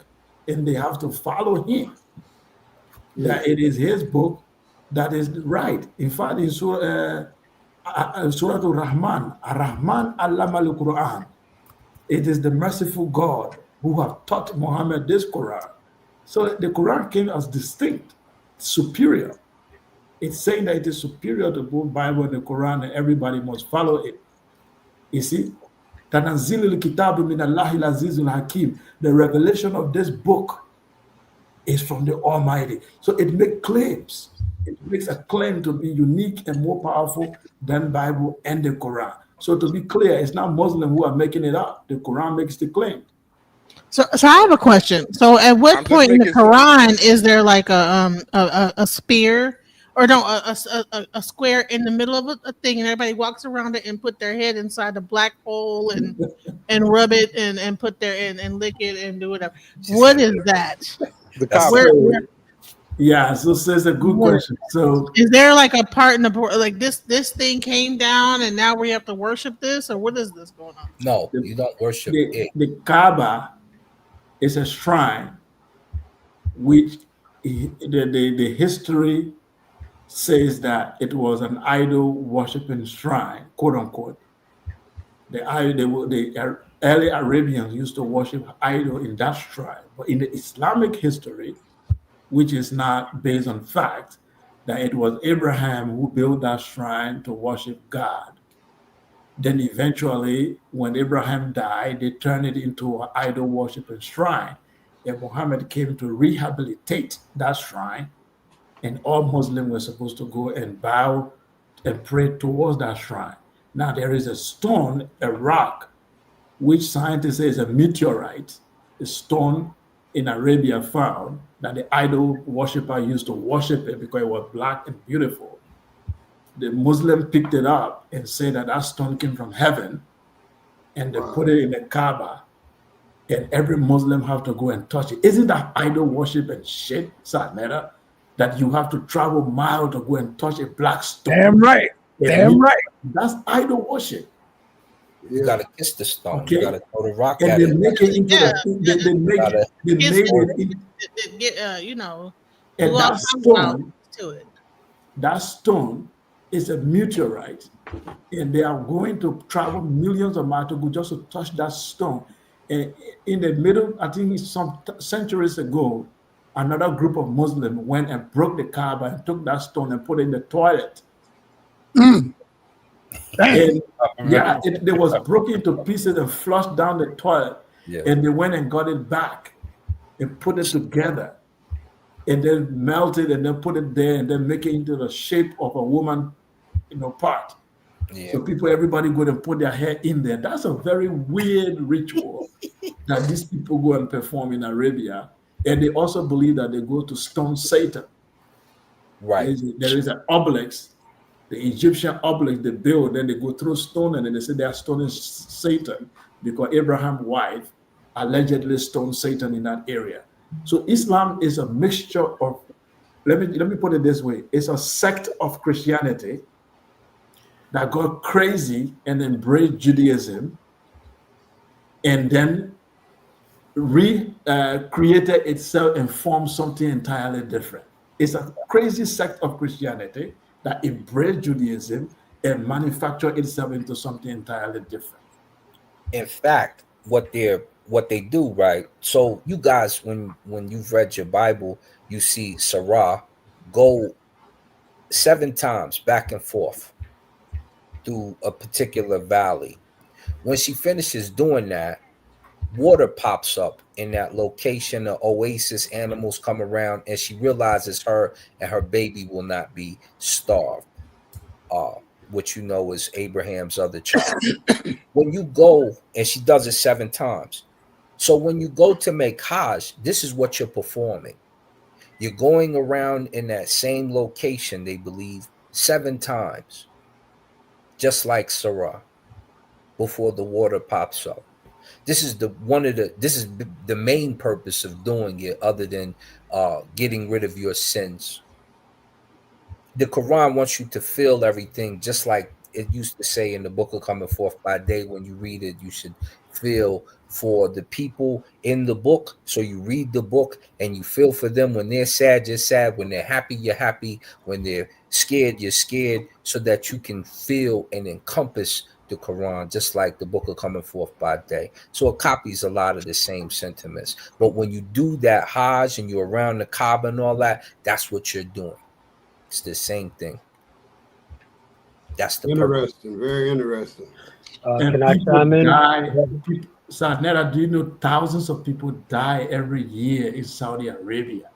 and they have to follow him. That it is his book that is right. In fact, in Surah Al-Rahman, Ar-Rahman Allama al-Quran, it is the merciful God who have taught Muhammad this Quran. So the Quran came as distinct, superior. It's saying that it is superior to both Bible and the Quran, and everybody must follow it. You see, Tanazilul Kitabu min Allahil Azizul Hakim. The revelation of this book is from the Almighty. So it makes claims. It makes a claim to be unique and more powerful than Bible and the Quran. So to be clear, it's not Muslims who are making it up. The Quran makes the claim. So I have a question. So at what point in the Quran is there like a spear or no a square in the middle of a thing and everybody walks around it and put their head inside the black hole and rub it and put their and lick it and do whatever? What is that? The Kaaba. Yeah, so it's a good question. So is there like a part in the like this thing came down and now we have to worship this, or what is this going on? No, you don't worship it. The Kaaba is a shrine which the history says that it was an idol worshiping shrine, quote unquote. The early Arabians used to worship idol in that shrine, but in the Islamic history, which is not based on fact, that it was Abraham who built that shrine to worship God. Then eventually, when Abraham died, they turned it into an idol worshiping shrine. And Muhammad came to rehabilitate that shrine, and all Muslims were supposed to go and bow and pray towards that shrine. Now there is a stone, a rock, which scientists say is a meteorite, a stone in Arabia found that the idol worshiper used to worship it because it was black and beautiful. The Muslim picked it up and said that stone came from heaven, and they put it in the Kaaba, and every Muslim have to go and touch it. Isn't that idol worship and shit, sa.neter, that you have to travel miles to go and touch a black stone? Damn right. Damn right. That's idol worship. You gotta kiss the stone. Okay. You gotta throw the rock And at they it. make it into they made it You know, and that stone to it. That stone is a meteorite, and they are going to travel millions of miles to go just to touch that stone. And in the middle, I think it's some centuries ago, another group of Muslims went and broke the Kaaba and took that stone and put it in the toilet. And it was broken into pieces and flushed down the toilet. Yeah. And they went and got it back and put it together, and then melt it and then put it there and then make it into the shape of a woman, part. Yeah. So everybody go and put their hair in there. That's a very weird ritual that these people go and perform in Arabia. And they also believe that they go to stone Satan. Right. There is an obelisk, the Egyptian obelisk they build, then they go through stone and then they say they are stoning Satan because Abraham's wife allegedly stoned Satan in that area. So Islam is a mixture of, let me put it this way, it's a sect of Christianity that got crazy and embraced Judaism and then created itself and formed something entirely different. It's a crazy sect of Christianity that embraced Judaism and manufactured itself into something entirely different. In fact, what they do, right? So you guys, when you've read your Bible, you see Sarah go 7 times back and forth through a particular valley. When she finishes doing that, water pops up in that location, the oasis, animals come around, and she realizes her and her baby will not be starved, which is Abraham's other child. When you go, and she does it 7 times. So when you go to make Hajj, this is what you're performing. You're going around in that same location, they believe, 7 times. just like Sarah, before the water pops up. This is the main purpose of doing it, other than getting rid of your sins. The Quran wants you to feel everything, just like it used to say in the book of Coming Forth by Day. When you read it, you should feel for the people in the book. So you read the book and you feel for them. When they're sad, you're sad. When they're happy, you're happy. When they're scared, you're scared, so that you can feel and encompass the Quran, just like the book of Coming Forth by Day. So it copies a lot of the same sentiments. But when you do that Hajj and you're around the Kaaba and all that, that's what you're doing. It's the same thing. That's the purpose. Interesting, very interesting. And Can I people chime in? die. Sa.neter, do you know thousands of people die every year in Saudi Arabia?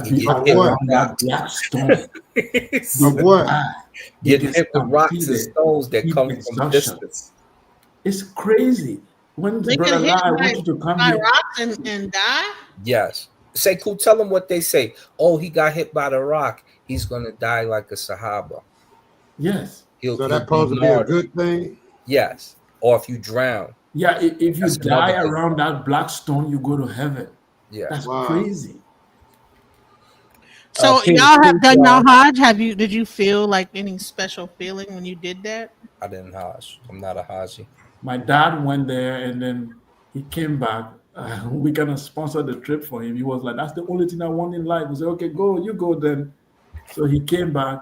You Of what? Around that black stone. Of what? Get hit with rocks and stones that come from distance. It's crazy. When They Brother get hit Lai, I want you to come by here. rocks and die. Yes. Sekou, tell them what they say. Oh, he got hit by the rock. He's going to die like a Sahaba. Yes. So that's supposed to be a good thing? Yes. Or if you drown. Yeah, if you That's die another thing. around that black stone, you go to heaven. Yeah. That's Wow. crazy. So Peace, y'all have peace, done y'all. your Hajj? Did you feel like any special feeling when you did that? I didn't Hajj. I'm not a Haji. My dad went there and then he came back. We kind of sponsored the trip for him. He was like, that's the only thing I want in life. We said, okay, go, you go then. So he came back.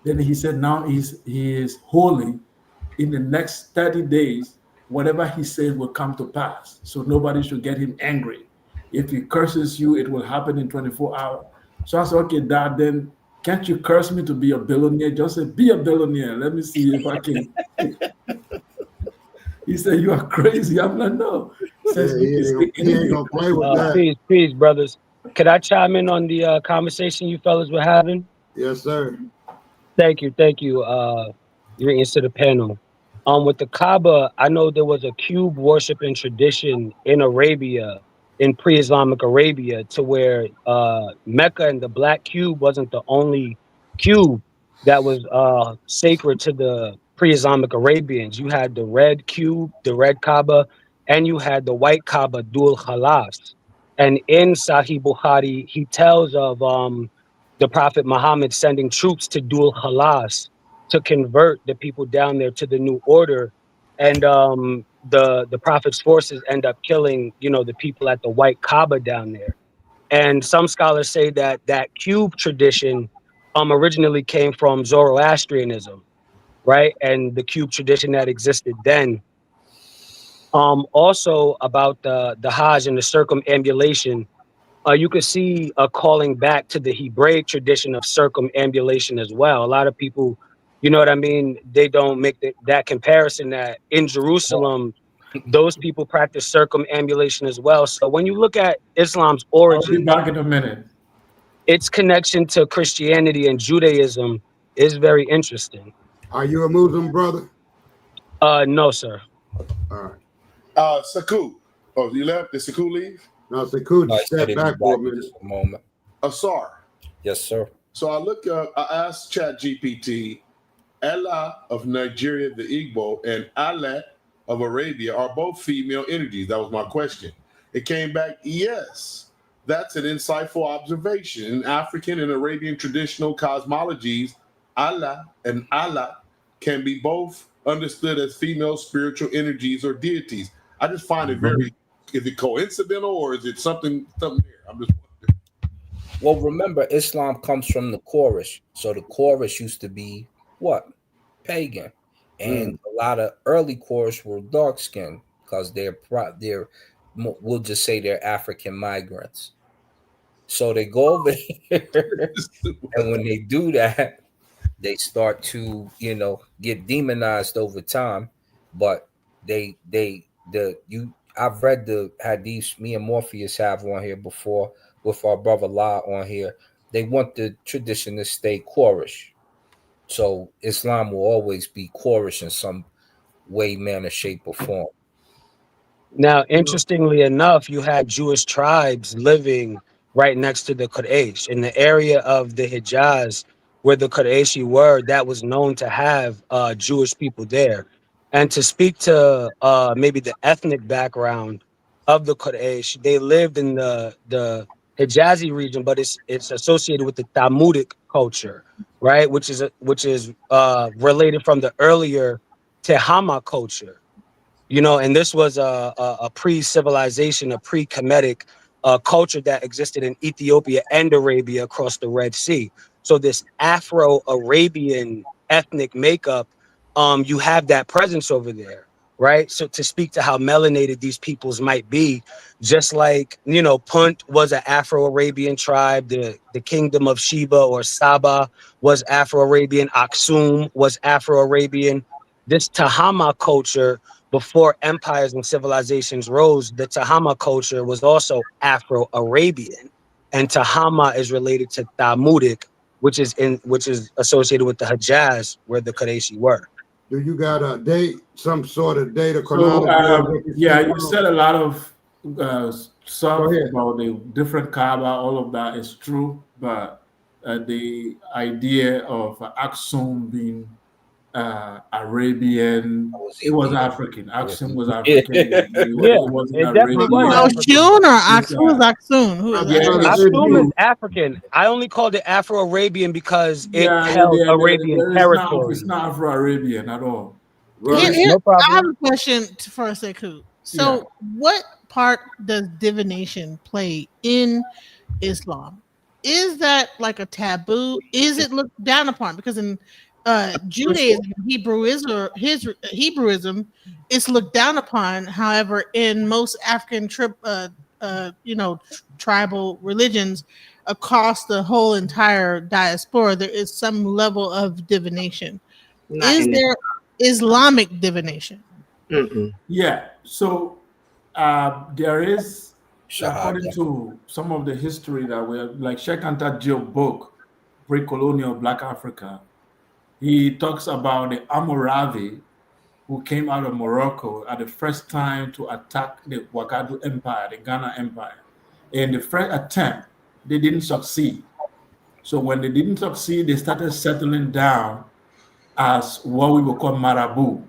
Then he said, now he is holy. In the next 30 days, whatever he says will come to pass. So nobody should get him angry. If he curses you, it will happen in 24 hours. So I said, okay, Dad, then can't you curse me to be a billionaire? Just say, be a billionaire. Let me see if I can. He said, you are crazy. I'm like, no. He says, Yeah, he ain't gonna play with that. Peace, brothers. Could I chime in on the conversation you fellas were having? Yes, sir. Thank you. Greetings to the panel. With the Kaaba, I know there was a cube worshiping tradition in Arabia, in pre-Islamic Arabia, to where Mecca and the black cube wasn't the only cube that was sacred to the pre-Islamic Arabians. You had the red cube, the red Kaaba, and you had the white Kaaba, Dul Khalas. And in Sahih Bukhari, he tells of the Prophet Muhammad sending troops to Dul Khalas to convert the people down there to the new order. And the Prophet's forces end up killing, the people at the white Kaaba down there. And some scholars say that that cube tradition originally came from Zoroastrianism, right? And the cube tradition that existed then. Also about the Hajj and the circumambulation, you could see a calling back to the Hebraic tradition of circumambulation as well. A lot of people, you know what I mean? They don't make that comparison that in Jerusalem, those people practice circumambulation as well. So when you look at Islam's I'll be origin, back in a minute. its connection to Christianity and Judaism is very interesting. Are you a Muslim brother? No, sir. All right. Sekou. Oh, you left? Did Sekou leave? No, Sekou I step said back for a minute. just a moment. Asar. Yes, sir. So I asked ChatGPT, Allah of Nigeria, the Igbo, and Allah of Arabia are both female entities. That was my question. It came back, yes. That's an insightful observation. In African and Arabian traditional cosmologies, Allah and Allah can be both understood as female spiritual energies or deities. I just find it very, is it coincidental or is it something there? I'm just wondering. Well, remember, Islam comes from the Quraysh. So the Quraysh used to be what? Pagan. And a lot of early Quraysh were dark skinned because they're, we'll just say they're African migrants. So they go over here, and when they do that, they start to, get demonized over time. But I've read the hadiths, me and Morpheus have on here before with our brother La on here. They want the tradition to stay Quraysh. So Islam will always be Quraysh in some way, manner, shape, or form. Now, interestingly enough, you had Jewish tribes living right next to the Quraysh in the area of the Hijaz, where the Qurayshi were, that was known to have Jewish people there. And to speak to maybe the ethnic background of the Quraysh, they lived in the Hijazi region, but it's associated with the Talmudic culture, right? Which is related from the earlier Tehama culture. You know, and this was a pre-civilization, a pre-Kemetic culture that existed in Ethiopia and Arabia across the Red Sea. So this Afro-Arabian ethnic makeup, you have that presence over there, right? So to speak to how melanated these peoples might be, just like, you know, Punt was an Afro-Arabian tribe, the kingdom of Sheba or Saba was Afro-Arabian, Aksum was Afro-Arabian. This Tahama culture, before empires and civilizations rose, the Tahama culture was also Afro-Arabian, and Tahama is related to Talmudic, which is associated with the Hijaz, where the Qurayshi were. Do you got a date, some sort of data So, chronology? you said a lot of stuff Go ahead. about the different Kaaba. All of that is true, but the idea of Aksum being Arabian, it was African. Aksum was African. It wasn't It definitely Arabian. was Oshun or Aksum? Who's Aksum? Who is Yeah, Aksum? Aksum is African. I only called it Afro-Arabian because it held Arabian there is territory. it's not Afro-Arabian at all. Right. No I have problem. a question for Sekou. So, what part does divination play in Islam? Is that like a taboo? Is it looked down upon? Because in Judaism, Hebrewism, it's looked down upon. However, in most African tribal religions across the whole entire diaspora, there is some level of divination. Is there Islamic divination? Yeah. So there is, according to some of the history that we're like Sheikh Anta Diop book, Pre-Colonial Black Africa, he talks about the Hammurabi who came out of Morocco at the first time to attack the Ouagadougou Empire, the Ghana Empire. In the first attempt, they didn't succeed. So when they didn't succeed, they started settling down as what we would call Marabout.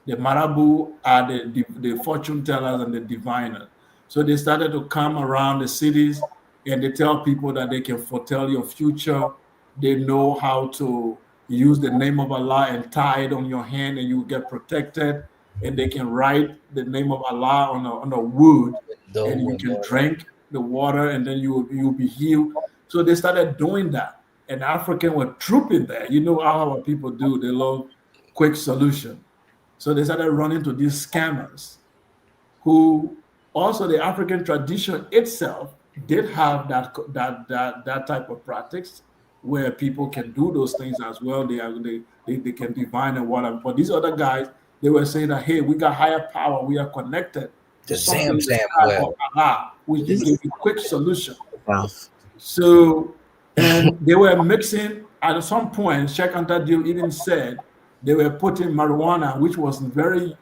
The Marabout are the fortune tellers and the diviners. So they started to come around the cities and they tell people that they can foretell your future. They know how to use the name of Allah and tie it on your hand and you get protected. And they can write the name of Allah on a wood and you can drink the water and then you'll be healed. So they started doing that. And Africans were trooping there. You know how our people do. They love quick solution. So they started running to these scammers who also the African tradition itself did have that type of practice where people can do those things as well. They can divine and whatever. But these other guys, they were saying that, hey, we got higher power. We are connected to something of Allah, which can give you quick solution. Wow. So, and they were mixing at some point, Sheikh Anta Diop even said they were putting marijuana, which was very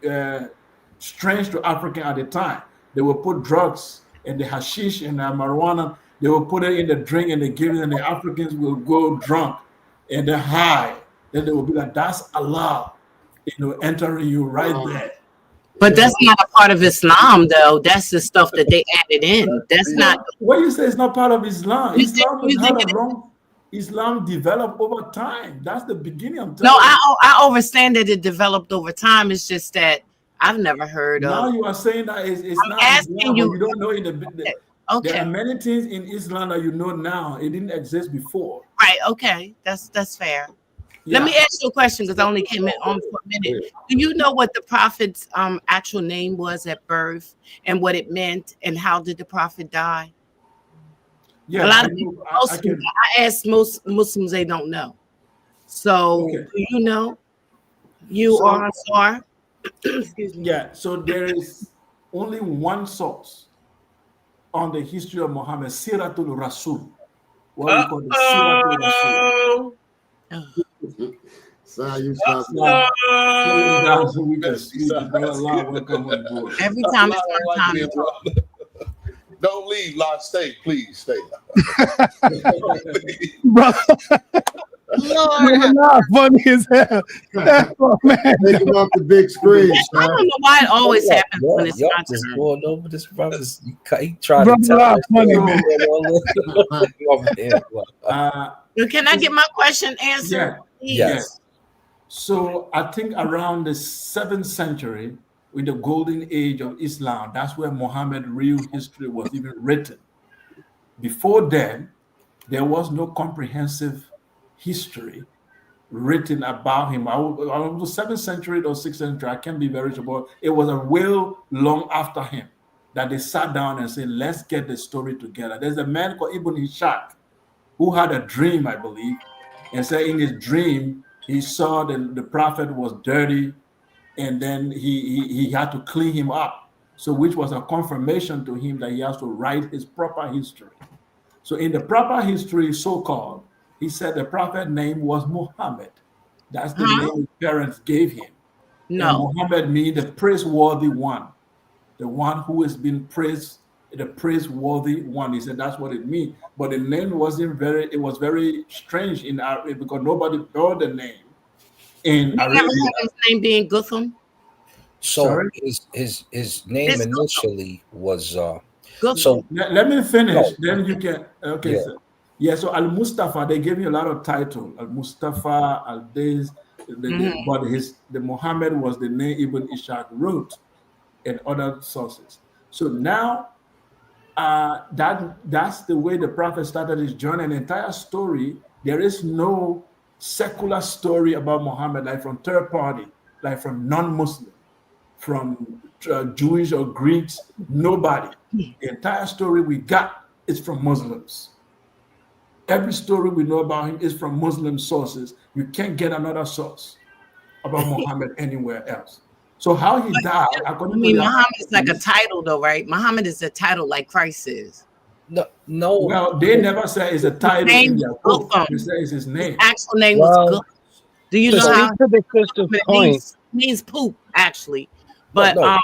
strange to African at the time. They would put drugs and the hashish and the marijuana, they will put it in the drink and they give it, and the Africans will go drunk and they're high. Then they will be like, that's Allah, entering you right there. But that's not a part of Islam, though. That's the stuff that they added in. That's not. What you say is not part of Islam. Islam developed over time. That's the beginning of time. No, I understand that it developed over time. It's just that I've never heard of. Now you are saying that it's not asking Islam, you. but you don't know Okay. There are many things in Islam that you know now. It didn't exist before. Right. Okay. That's fair. Yeah. Let me ask you a question because I only came in on for a minute. Do you know what the prophet's actual name was at birth and what it meant and how did the prophet die? Yeah, a lot of people. I ask most Muslims, they don't know. So do you know? You are Ansar? Excuse me. Yeah. So there is only one source on the history of Muhammad, Siratul Rasul. What we call the Siratul Rasul. So you stop. Every time it's my time to talk. Don't leave, Lot. Stay, please stay. Lord, have- Nah, funny as hell. That's what, man. Take him off the big screen, I son. don't know why it always Yup, happens when it's yup, my just turn. going over this brother's. He tried Brother to tell Love us funny, all man. But can I get my question answered? Yeah. please? Yes. So I think around the 7th century, in the golden age of Islam, that's where Muhammad's real history was even written. Before then, there was no comprehensive history written about him. I was 7th century or 6th century, I can't be very sure, but it was a well long after him that they sat down and said, let's get the story together. There's a man called Ibn Ishaq who had a dream, I believe, and said in his dream, he saw the prophet was dirty, and then he had to clean him up. So which was a confirmation to him that he has to write his proper history. So in the proper history, so-called, he said the prophet's name was Muhammad. That's the name his parents gave him. And No. Muhammad means the praiseworthy one, the one who has been praised, the praiseworthy one. He said that's what it means. But the name wasn't very, it was very strange in Arabic because nobody heard the name in You never Arabia. had his name being Gutham? So Sorry? his name It's initially was Gutham. so Let me finish, No. then you can, okay. Yeah. So, yeah, so Al-Mustafa, they gave you a lot of title. Al-Mustafa, Al-Days, but the Muhammad was the name Ibn Ishaq wrote in other sources. So now, that's the way the prophet started his journey. An entire story. There is no secular story about Muhammad, like from third party, like from non-Muslim, from Jewish or Greeks. Nobody. The entire story we got is from Muslims. Every story we know about him is from Muslim sources. You can't get another source about Muhammad anywhere else. So how he died, I according mean, to the Muhammad is like a Ahadith, title, though, right? Muhammad is a title like Christ is. no. well, they never say it's a title name in their is book. Gutham. They say it's his name. His actual name Well, was Gutham. Do you To know how speak to the sister's it point, means poop, actually? But No.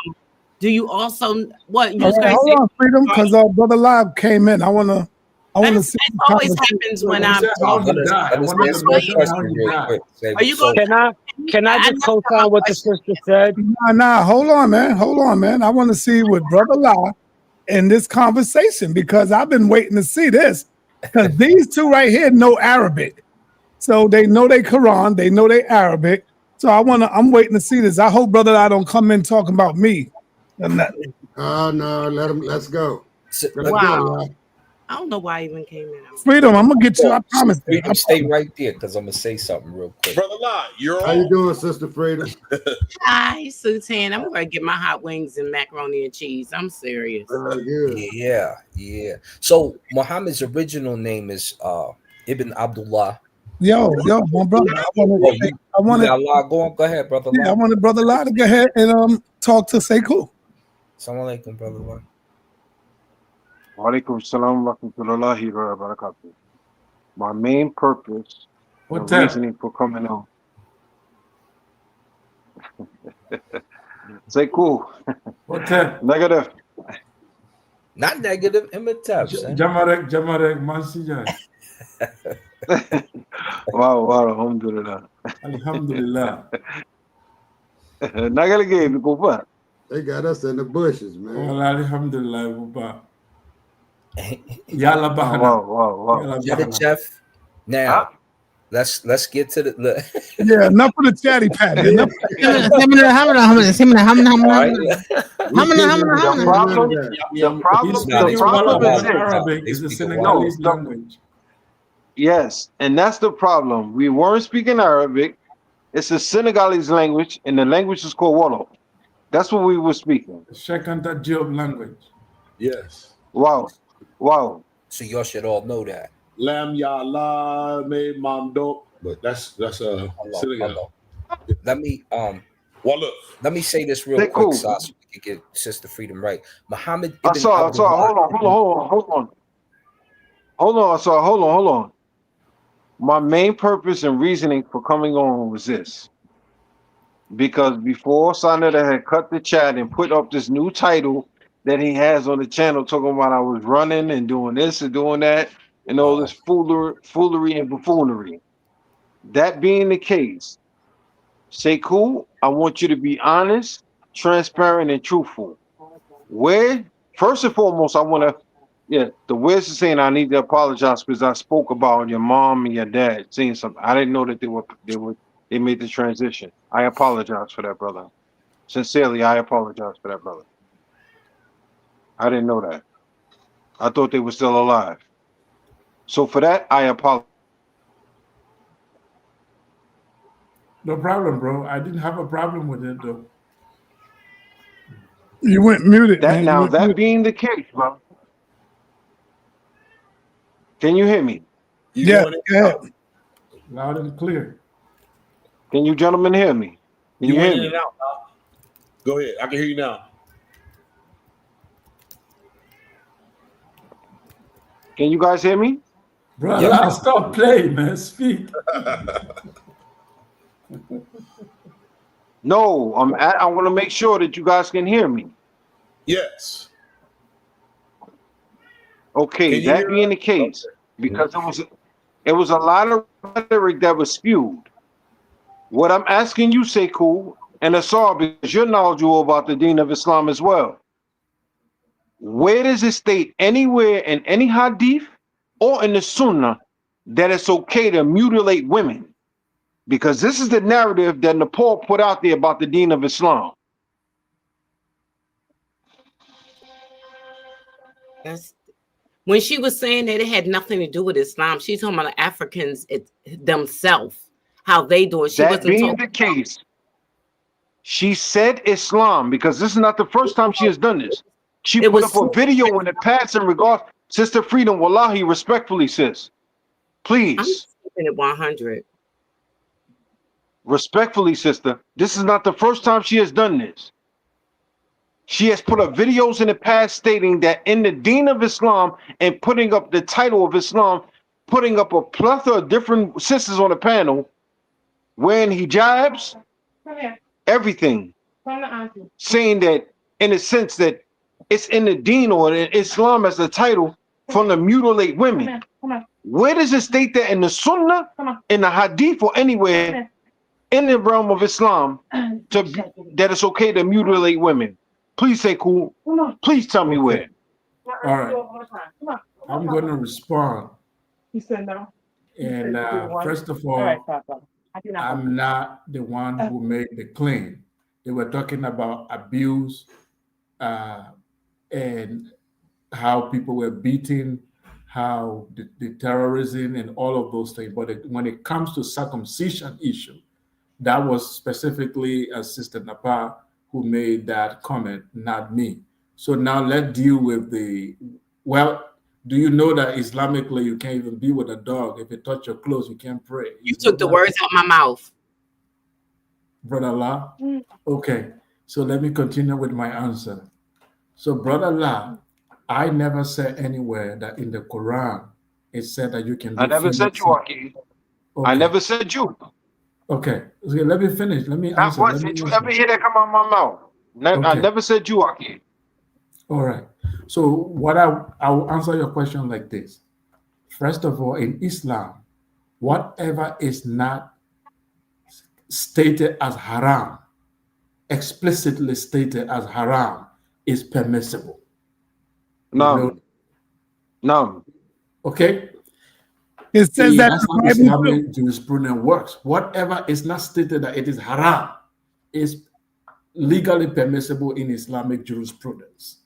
do you also what you All was right, going to hold say? on, Freedom, because Brother Live came in. I wanna That see. the always conversation. happens So when he I'm said how talking. he died. I Let us wanted answer to that mention how question he real died. quick. Are you going? can I just co-sign what the sister said? Nah, hold on, man. I want to see what Brother Live in this conversation because I've been waiting to see this because these two right here know Arabic, so they know they Quran, they know they Arabic. So I'm waiting to see this. I hope Brother Live don't come in talking about me. Oh no, let's go. Let's Wow. go, Rob. I don't know why I even came in. Freedom, I'm gonna get you. I promise. Freedom, stay right there because I'm gonna say something real quick. Brother Lie, you're How on. you doing, Sister Freedom? Hi, Sultan. I'm going to get my hot wings and macaroni and cheese. I'm serious. Very good. Yeah. So Muhammad's original name is Ibn Abdullah. Yo, my brother. I wanted. Go ahead, brother. Yeah, I wanted Brother Live to go ahead and talk to Sekou. Assalamu alaikum, brother. Law. Walaikum salam wa rahmatullahi wa barakatuh. My main purpose and What's that? reasoning for coming on. Sekou. What's that? Negative. Not negative, imitation. Jamarek, Mansijan. Wow, alhamdulillah. Alhamdulillah. Nagalagay, go back. They got us in the bushes, man. Well, alhamdulillah, Baba. Yalla bahana. Wow. Yalla Get it, bahana. Jeff. Now, let's get to the. Yeah, enough of the chatty patty. Enough. The problem is Arabic is the Senegalese language. Yes, and that's the problem. We weren't speaking Arabic. It's a Senegalese language, and the language is called Wolof. That's what we were speaking. Shekanta Job language. Yes. Wow. So y'all should all know that. Lam ya la me mamdo. But that's Senegal. Hello. Let me Well, look. Let me say this real Stay quick, cool. so we can get Sister Freedom right. Muhammad I ibn saw. Abdullah. Hold on. My main purpose and reasoning for coming on was this. Because before sa.neter had cut the chat and put up this new title that he has on the channel talking about I was running and doing this and doing that and all this foolery and buffoonery. That being the case, Sekou, I want you to be honest, transparent, and truthful. Where, first and foremost, I want to, the words is saying I need to apologize because I spoke about your mom and your dad saying something. I didn't know that they made the transition. I apologize for that, brother. Sincerely, I apologize for that, brother. I didn't know that. I thought they were still alive. So for that, I apologize. No problem, bro. I didn't have a problem with it though. You went muted, That man. You now, went that muted. being the case, bro. Can you hear me? You Yeah, going in go and ahead. out. Loud and clear. Can you gentlemen hear me? Can You you went hear in and me? out. Doc. Go ahead. I can hear you now. Can you guys hear me? Bro, Yep. stop playing, man. Speak. No, I want to make sure that you guys can hear me. Yes. Okay, Can you that hear being us? the case, because it was a lot of rhetoric that was spewed. What I'm asking you, Sekou, and Asar, because you're knowledgeable about the Deen of Islam as well. Where does it state anywhere in any hadith or in the Sunnah that it's okay to mutilate women? Because this is the narrative that Nepal put out there about the Deen of Islam. When she was saying that it had nothing to do with Islam, she's talking about the Africans themselves, how they do it. She That wasn't being talking. the case, she said Islam because this is not the first time she has done this. She It put was up a video in the past in regards, Sister Freedom, wallahi, respectfully, sis. I'm Please, keeping it 100. respectfully, sister. This is not the first time she has done this. She has put up videos in the past stating that in the Deen of Islam and putting up the title of Islam, putting up a plethora of different sisters on the panel, wearing hijabs, everything, saying that in a sense that it's in the Deen or in Islam as the title from the mutilate women. Where does it state that in the Sunnah, in the Hadith, or anywhere in the realm of Islam that it's okay to mutilate women? Please say cool. Please tell me where. All right. I'm going to respond. And first of all, I'm not the one who made the claim. They were talking about abuse and how people were beaten, how the terrorism and all of those things. But when it comes to circumcision issue, that was specifically Sister Napa who made that comment, not me. So now let's deal with do you know that Islamically you can't even be with a dog? If it touch your clothes, you can't pray. You took the words out my mouth. Brother Allah? Okay, so let me continue with my answer. So Brother Allah, I never said anywhere that in the Quran it said that you can do I never said you, Aki. I never said you. Okay, let me finish. Let me Not answer. once did you ever hear that come out of my mouth. I never said you, Aki. All right. So what I will answer your question like this. First of all, in Islam, whatever is not stated as haram, explicitly stated as haram, is permissible. No. Okay. It says that that's how Islamic jurisprudence works. Whatever is not stated that it is haram is legally permissible in Islamic jurisprudence.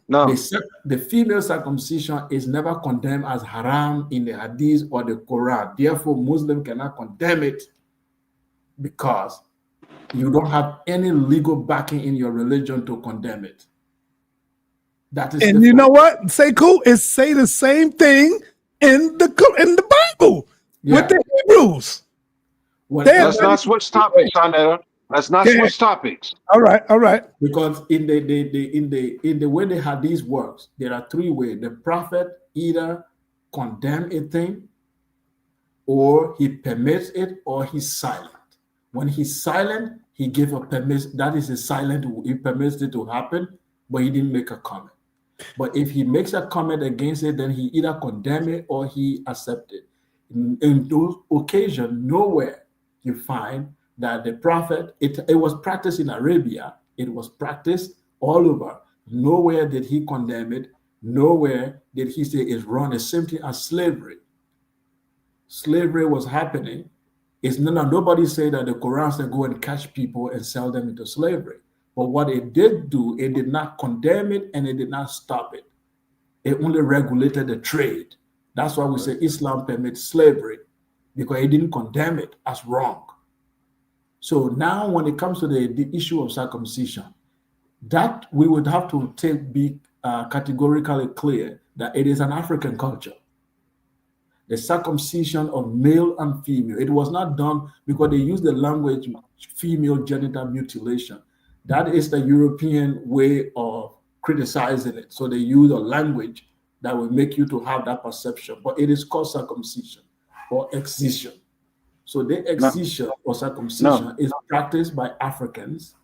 No. The female circumcision is never condemned as haram in the Hadith or the Quran. Therefore, Muslim cannot condemn it because you don't have any legal backing in your religion to condemn it. That is, and you know what? Sekou is say the same thing in the Bible with the Hebrews. Let's not switch topics, sa.neter. Let's not switch topics. All right. Because in the way the Hadith works, there are three ways. The prophet either condemn a thing, or he permits it, or he's silent. When he's silent, he gives a permission. That is a silent. He permits it to happen, but he didn't make a comment. But if he makes a comment against it, then he either condemn it or he accept it. In those occasions, nowhere you find that the prophet, it was practiced in Arabia, it was practiced all over. Nowhere did he condemn it. Nowhere did he say it's wrong. It's simply as slavery. Slavery was happening. It's nobody said that the Quran said go and catch people and sell them into slavery. But what it did do, it did not condemn it and it did not stop it. It only regulated the trade. That's why we say Islam permits slavery, because it didn't condemn it as wrong. So now when it comes to the issue of circumcision, that we would have to be categorically clear that it is an African culture. The circumcision of male and female, it was not done because they used the language female genital mutilation. That is the European way of criticizing it. So they use a language that will make you to have that perception, but it is called circumcision or excision. So the excision or circumcision is practiced by Africans.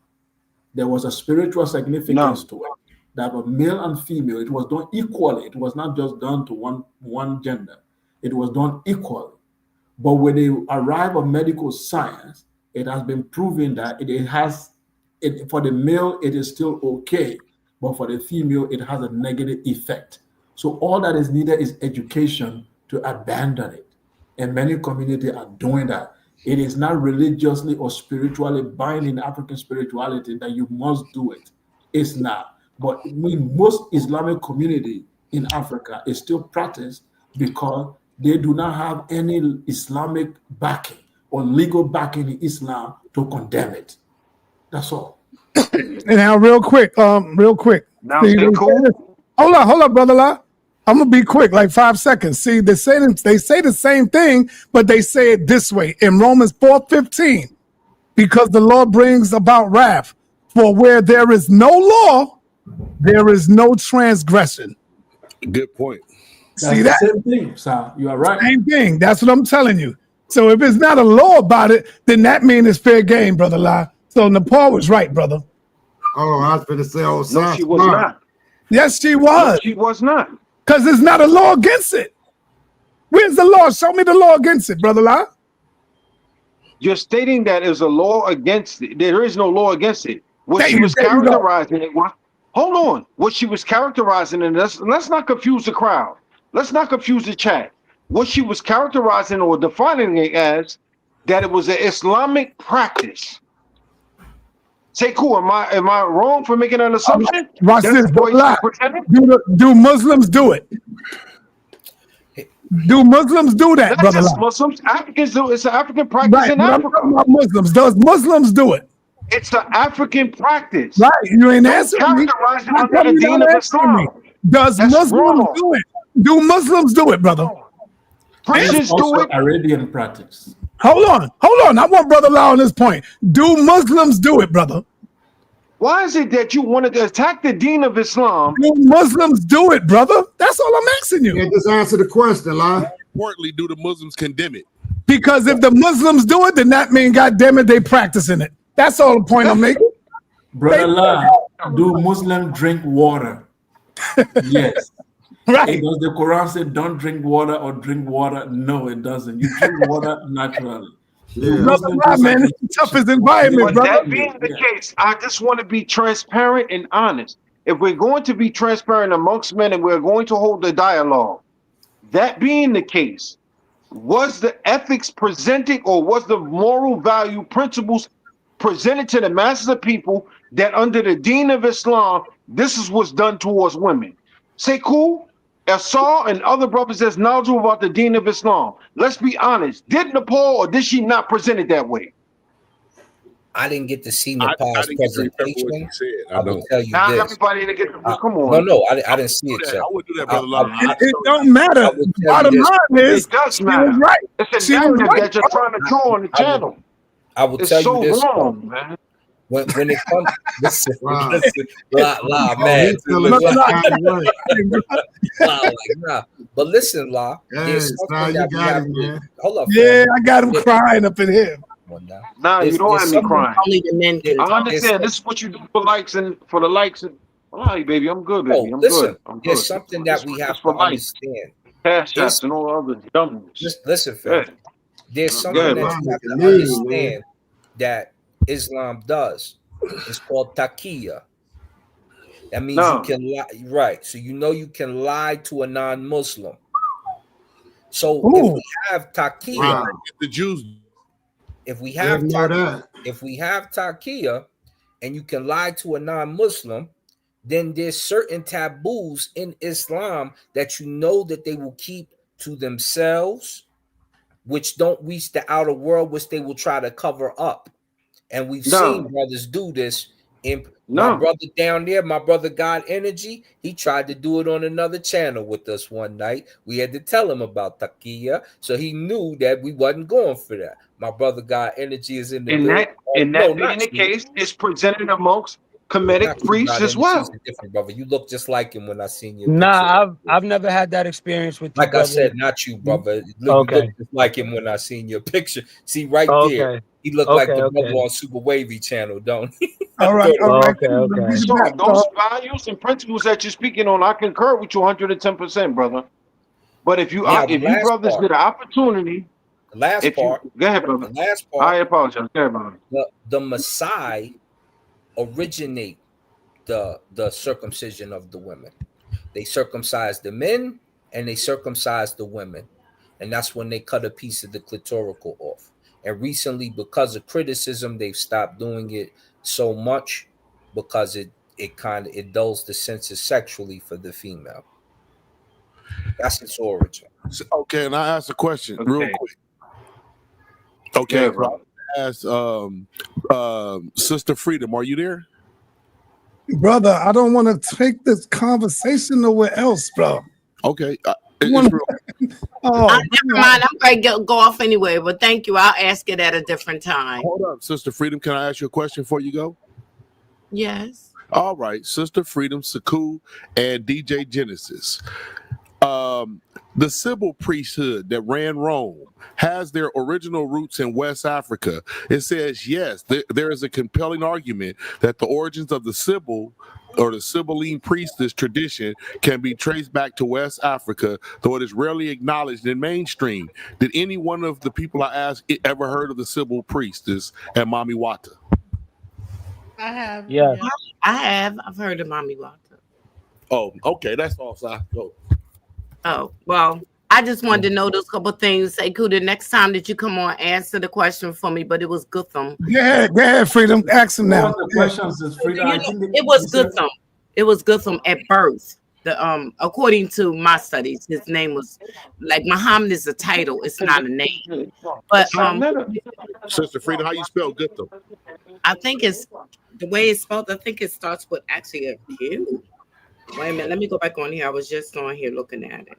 There was a spiritual significance to it, that was male and female. It was done equally. It was not just done to one gender. It was done equally. But when they arrive at medical science, it has been proven that for the male, it is still okay, but for the female, it has a negative effect. So all that is needed is education to abandon it. And many communities are doing that. It is not religiously or spiritually binding African spirituality that you must do it. It's not. But in most Islamic community in Africa, it's still practiced because they do not have any Islamic backing or legal backing in Islam to condemn it. That's all. And now, real quick. Now, Hold on, brother La. I'm gonna be quick, like 5 seconds. See, they say the same thing, but they say it this way in Romans 4:15, because the law brings about wrath. For where there is no law, there is no transgression. Good point. That's See the that? same thing, sir. You are right. Same thing. That's what I'm telling you. So if it's not a law about it, then that means it's fair game, brother La. So Nepal was right, brother. Oh, I was going to say, no, she was not. Yes, she was. No, she was not. Because there's not a law against it. Where's the law? Show me the law against it, brother La. You're stating that there's a law against it. There is no law against it. What she There was you go. characterizing it was, hold on. What she was characterizing, and let's not confuse the crowd. Let's not confuse the chat. What she was characterizing or defining it as, that it was an Islamic practice. Sekou, am I wrong for making an assumption? Watch That's this, the way brother she La. presented? Do Muslims do it? Do Muslims do that, That's brother just La? Muslims. Africans do. It's an African practice Right, in but I'm Africa. talking about Muslims. Does Muslims do it? It's an African practice. Right, you ain't Don't answering me. characterize it How under come the you deen not of answering me? Islam. Does That's Muslims wrong. do it? Do Muslims do it, brother? Christians do Also it. Arabian practice. Hold on. I want brother La on this point. Do Muslims do it, brother? Why is it that you wanted to attack the deen of Islam? Do Muslims do it, brother? That's all I'm asking you. Yeah, just answer the question, La. Importantly, do the Muslims condemn it? Because if the Muslims do it, then that means, goddamn it, they practicing it. That's all the point I'm making. Brother La, do Muslims drink water? Yes. Right. Does the Quran say don't drink water or drink water? No, it doesn't. You drink water naturally. Brother La, man, it's the toughest environment, But brother. that being the case, I just want to be transparent and honest. If we're going to be transparent amongst men and we're going to hold the dialogue, that being the case, was the ethics presented or was the moral value principles presented to the masses of people that under the deen of Islam, this is what's done towards women? Sekou, Asar, and other brothers that's knowledgeable about the deen of Islam. Let's be honest. Did Nepal or did she not present it that way? I didn't get to see I Nepal's didn't get to remember what presentation. you said. I will tell you Now this. everybody didn't get to come on. No, I didn't see it, sir. I would do that, brother La. It don't matter. I will The tell bottom you this. line is, It does she matter. was right. It's a She was narrative right. that you're trying to draw on the channel. I will It's tell so you this. wrong, man. When it comes, listen, Wow. listen, la, Oh, man. he's feeling some kind of way. La, like, nah. But listen, La, Hey, there's son, something you that we got have it, to, man. hold up, Yeah, fam. I got him Yeah. crying up in here. Come on now. Nah, you There's- don't there's have me something- crying. Only the men can I talk. understand. This is what you do for likes and for the likes. And all right, baby, I'm good, baby. Oh, I'm listen, good. I'm good. there's something that we It's have for to likes. understand. cash apps, and all other dummies. Just listen, Phil. Yeah. There's Go something ahead, that man. you have to understand that Islam does. It's called taqiyya. That means you can lie, right? So you know you can lie to a non-Muslim. So if we have taqiyya, the Jews, if we have taqiyya, and you can lie to a non-Muslim, then there's certain taboos in Islam that you know that they will keep to themselves, which don't reach the outer world, which they will try to cover up. And we've seen brothers do this. My brother down there, my brother God Energy, he tried to do it on another channel with us one night. We had to tell him about taqiyya, so he knew that we wasn't going for that. My brother God Energy is in the building. That being the case, is presented amongst Kemetic priests as well. Different brother. You look just like him when I seen your Nah, picture. I've never had that experience with you. Like I said, not you, brother. You look just like him when I seen your picture. See right there, he looked like the brother on Super Wavy channel, don't he? All right. So those values and principles that you're speaking on, I concur with you 110%, brother. But if you brothers get an opportunity, go ahead, brother. The last part. I apologize. Go ahead, brother. The Messiah originate the circumcision of the women. They circumcised the men and they circumcised the women, and that's when they cut a piece of the clitorical off. And recently, because of criticism, they've stopped doing it so much because it dulls the senses sexually for the female. That's its origin. Okay, and I ask a question real quick. Okay, so I ask Sister Freedom, are you there? Brother, I don't want to take this conversation nowhere else, bro. Okay. Never mind. I'm going to go off anyway, but thank you. I'll ask it at a different time. Hold up, Sister Freedom. Can I ask you a question before you go? Yes. All right, Sister Freedom, Sekou, and DJ Genesis. The Sibyl priesthood that ran Rome has their original roots in West Africa. It says, yes, there is a compelling argument that the origins of the Sibyl or the Sibylline priestess tradition can be traced back to West Africa, though it is rarely acknowledged in mainstream. Did any one of the people I asked ever heard of the Sibyl priestess and Mami Wata? I have. Yeah. I have. I've heard of Mami Wata. Oh, okay. That's all, Si. Go. Oh, well, I just wanted to know those couple of things. Sekou, the next time that you come on, answer the question for me, but it was Gutham. Go ahead, Freedom. Ask him now. The questions is Freedom. It was Gutham. It was Gutham at birth. According to my studies, his name was like Muhammad is a title. It's not a name. But Sister Freedom, how you spell Gutham? I think it's the way it's spelled. I think it starts with actually a Q. Wait a minute, let me go back on here. I was just on here looking at it.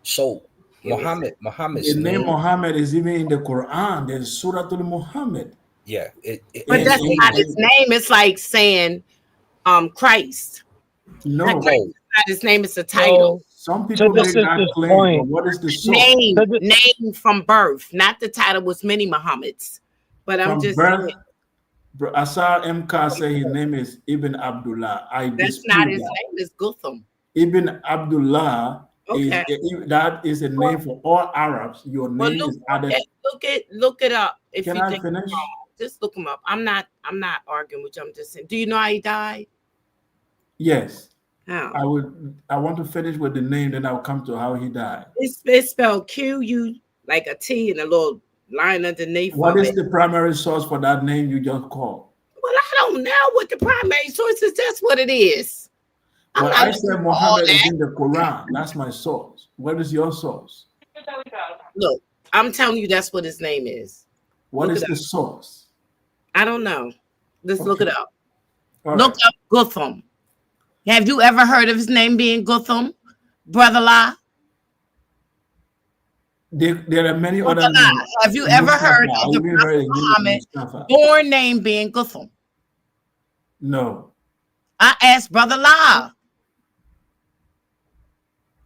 So Muhammad's the name Muhammad is even in the Quran. There's Surah to Muhammad. Yeah, but that's not his name. It's like saying Christ. No, not his name is a title. Some people make that claim. But what is the source? Name from birth, not the title. Was many Muhammads, but I'm just birth. I saw MK say his name is Ibn Abdullah. That's not his name. It's Gutham. Ibn Abdullah that is a name for all Arabs. Your name is added. Look it up. If Can you I think finish? Just look him up. I'm not arguing with you. I'm just saying. Do you know how he died? Yes. How? I want to finish with the name, then I'll come to how he died. It's spelled Q-U like a T and a little line underneath. What is the primary source for that name you just called? Well, I don't know what the primary source is. That's what it is. Well, I said Muhammad is in the Quran. That's my source. What is your source? Look, I'm telling you that's what his name is. What is the source? I don't know. Let's look it up. All look up Gutham. Have you ever heard of his name being Gutham, Brother La? There are many other names. Have you ever heard of the Prophet Muhammad born name being Gutham? No. I asked Brother La.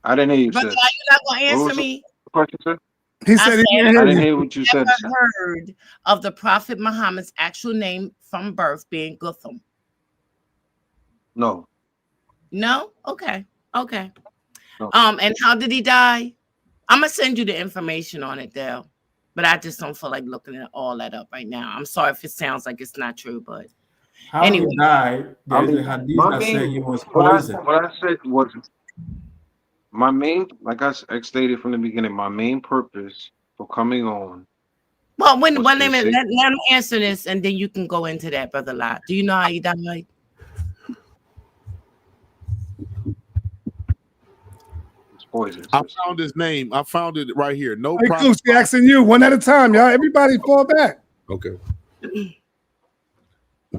I didn't hear you. Brother La, you're not going to answer me? Question, sir? He said I didn't hear what you said. Never heard of the Prophet Muhammad's actual name from birth being Gutham? No. No? Okay. Okay. No. And how did he die? I'm gonna send you the information on it, though. But I just don't feel like looking at all that up right now. I'm sorry if it sounds like it's not true, but How anyway. he died, I there's a mean, hadith my that said he main, was poisoned. what I said was my main, like I stated from the beginning, my main purpose for coming on. Well, was let to him say- answer this, and then you can go into that, Brother Lot. Do you know how he died? It's poison. I found his name. I found it right here. No Hey, problem. Coach, she asking you one at a time, y'all. Everybody fall back. Okay.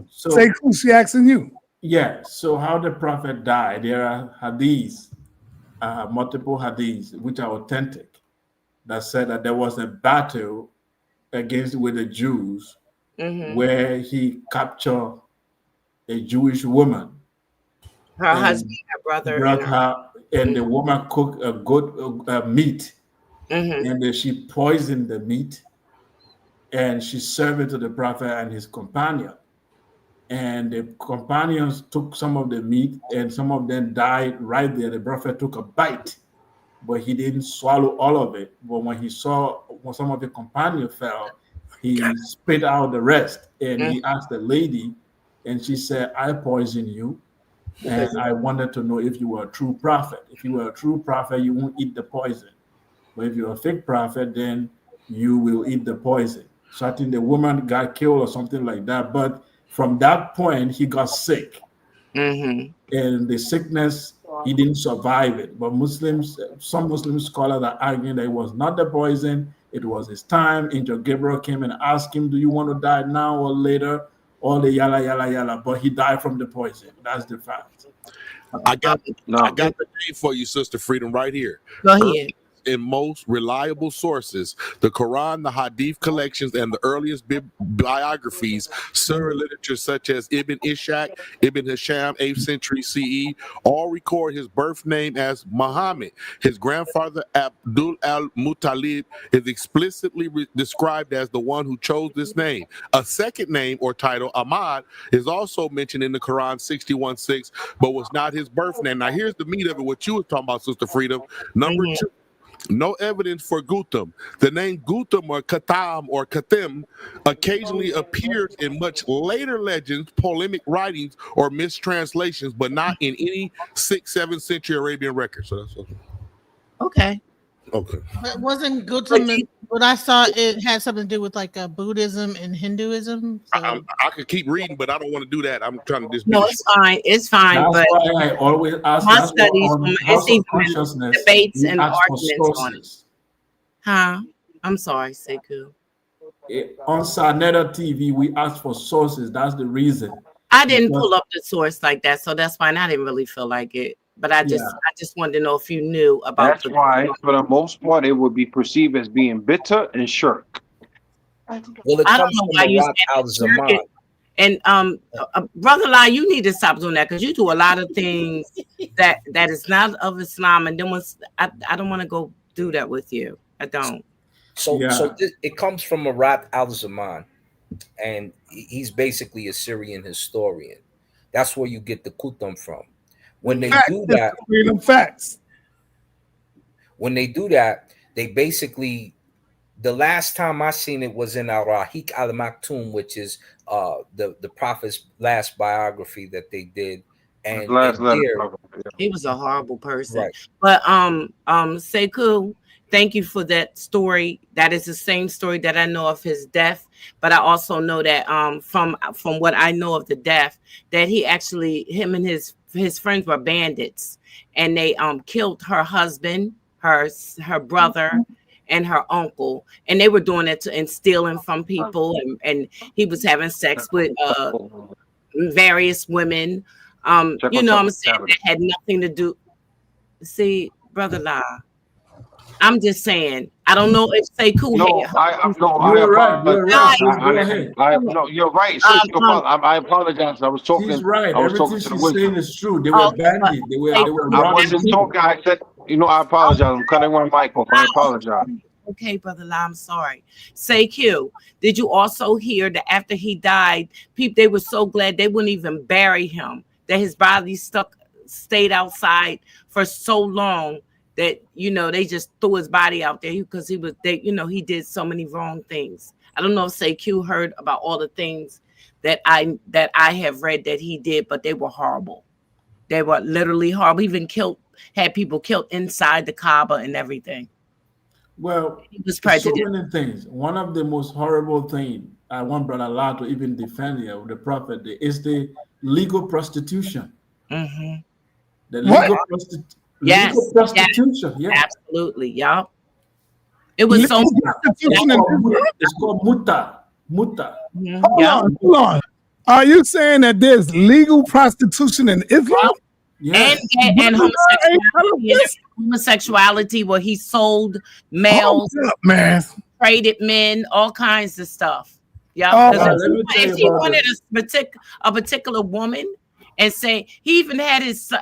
So Say, Coach, she asking you. yeah, so how the prophet died, there are hadiths, multiple hadiths, which are authentic, that said that there was a battle with the Jews where he captured a Jewish woman. Her husband, her brother, brought her, and the woman cooked a good meat, and then she poisoned the meat, and she served it to the prophet and his companion. And the companions took some of the meat, and some of them died right there. The prophet took a bite, but he didn't swallow all of it. But when he saw when some of the companions fell, he spit out the rest. And he asked the lady, and she said, "I poisoned you, and I wanted to know if you were a true prophet. If you were a true prophet, you won't eat the poison. But if you're a fake prophet, then you will eat the poison." So I think the woman got killed or something like that. But from that point, he got sick. And the sickness, he didn't survive it. But some Muslim scholars are arguing that it was not the poison, it was his time. Angel Gabriel came and asked him, "Do you want to die now or later?" All the yalla, yalla, yalla. But he died from the poison. That's the fact. I got the name for you, Sister Freedom, right here. Go ahead. In most reliable sources, the Quran, the Hadith collections, and the earliest biographies, Surah literature such as Ibn Ishaq, Ibn Hisham, 8th century CE, all record his birth name as Muhammad. His grandfather, Abdul al-Muttalib, is explicitly described as the one who chose this name. A second name or title, Ahmad, is also mentioned in the Quran 61:6, but was not his birth name. Now, here's the meat of it, what you were talking about, Sister Freedom. Number two, no evidence for Gutam. The name Gutam or Katam or Katim occasionally appears in much later legends, polemic writings, or mistranslations, but not in any 6th, 7th century Arabian records. So that's okay. Okay. But wasn't Gutam, what I saw, it had something to do with like Buddhism and Hinduism? So. I could keep reading, but I don't want to do that. I'm trying to just. No, it's fine. It's fine. That's but why I always ask. my studies, House it's of Consciousness, debates we and ask for arguments on it. sources. Huh? I'm sorry, Sekou. On sa.neter TV, we ask for sources. That's the reason. I didn't pull up the source like that, so that's fine. I didn't really feel like it, but I just wanted to know if you knew about. That's why, for the most part, it would be perceived as being bitter and shirk. Well, it I don't comes know from why you Iraq al-Zaman. And Brother Lai, you need to stop doing that because you do a lot of things that is not of Islam, and then I don't want to go do that with you. I don't. So it comes from Iraq al-Zaman, and he's basically a Syrian historian. That's where you get the Kutum from. When they do that, when they do that, they basically, the last time I seen it was in Al-Rahiq al-Maktoum, which is the prophet's last biography that they did. And he was a horrible person. Right. But Sekou, thank you for that story. That is the same story that I know of his death. But I also know that from what I know of the death, that he actually, him and his friends were bandits, and they killed her husband, her brother, and her uncle, and they were doing it and stealing from people, and he was having sex with various women. You know what I'm saying? That had nothing to do. See, Brother La, I'm just saying. I don't know if Sekou you're right. I apologize. I was talking. She's right. I was Everything talking she's saying is true. They were bandits. They were. I wasn't talking. I said, I apologize. I'm cutting my mic off. I apologize. Okay, Brother La, I'm sorry. Sekou, did you also hear that after he died, they were so glad they wouldn't even bury him, that his body stayed outside for so long that they just threw his body out there because he did so many wrong things. I don't know if Sekou heard about all the things that I have read that he did, but they were horrible. They were literally horrible. Even had people killed inside the Kaaba and everything. Well, He was so prejudiced. many things. One of the most horrible things I want Brother Allah to even defend here with the Prophet is the legal prostitution. Mm-hmm. The What? legal prostitution. Yeah. Absolutely. Yeah. It was so Legal prostitution in Islam? It's called muta. Muta. Hold on. Are you saying that there's legal prostitution in Islam? Yeah. And homosexuality where he sold males, Hold up, man. traded men, all kinds of stuff. Yeah. Oh, If he wanted a particular woman, and say he even had his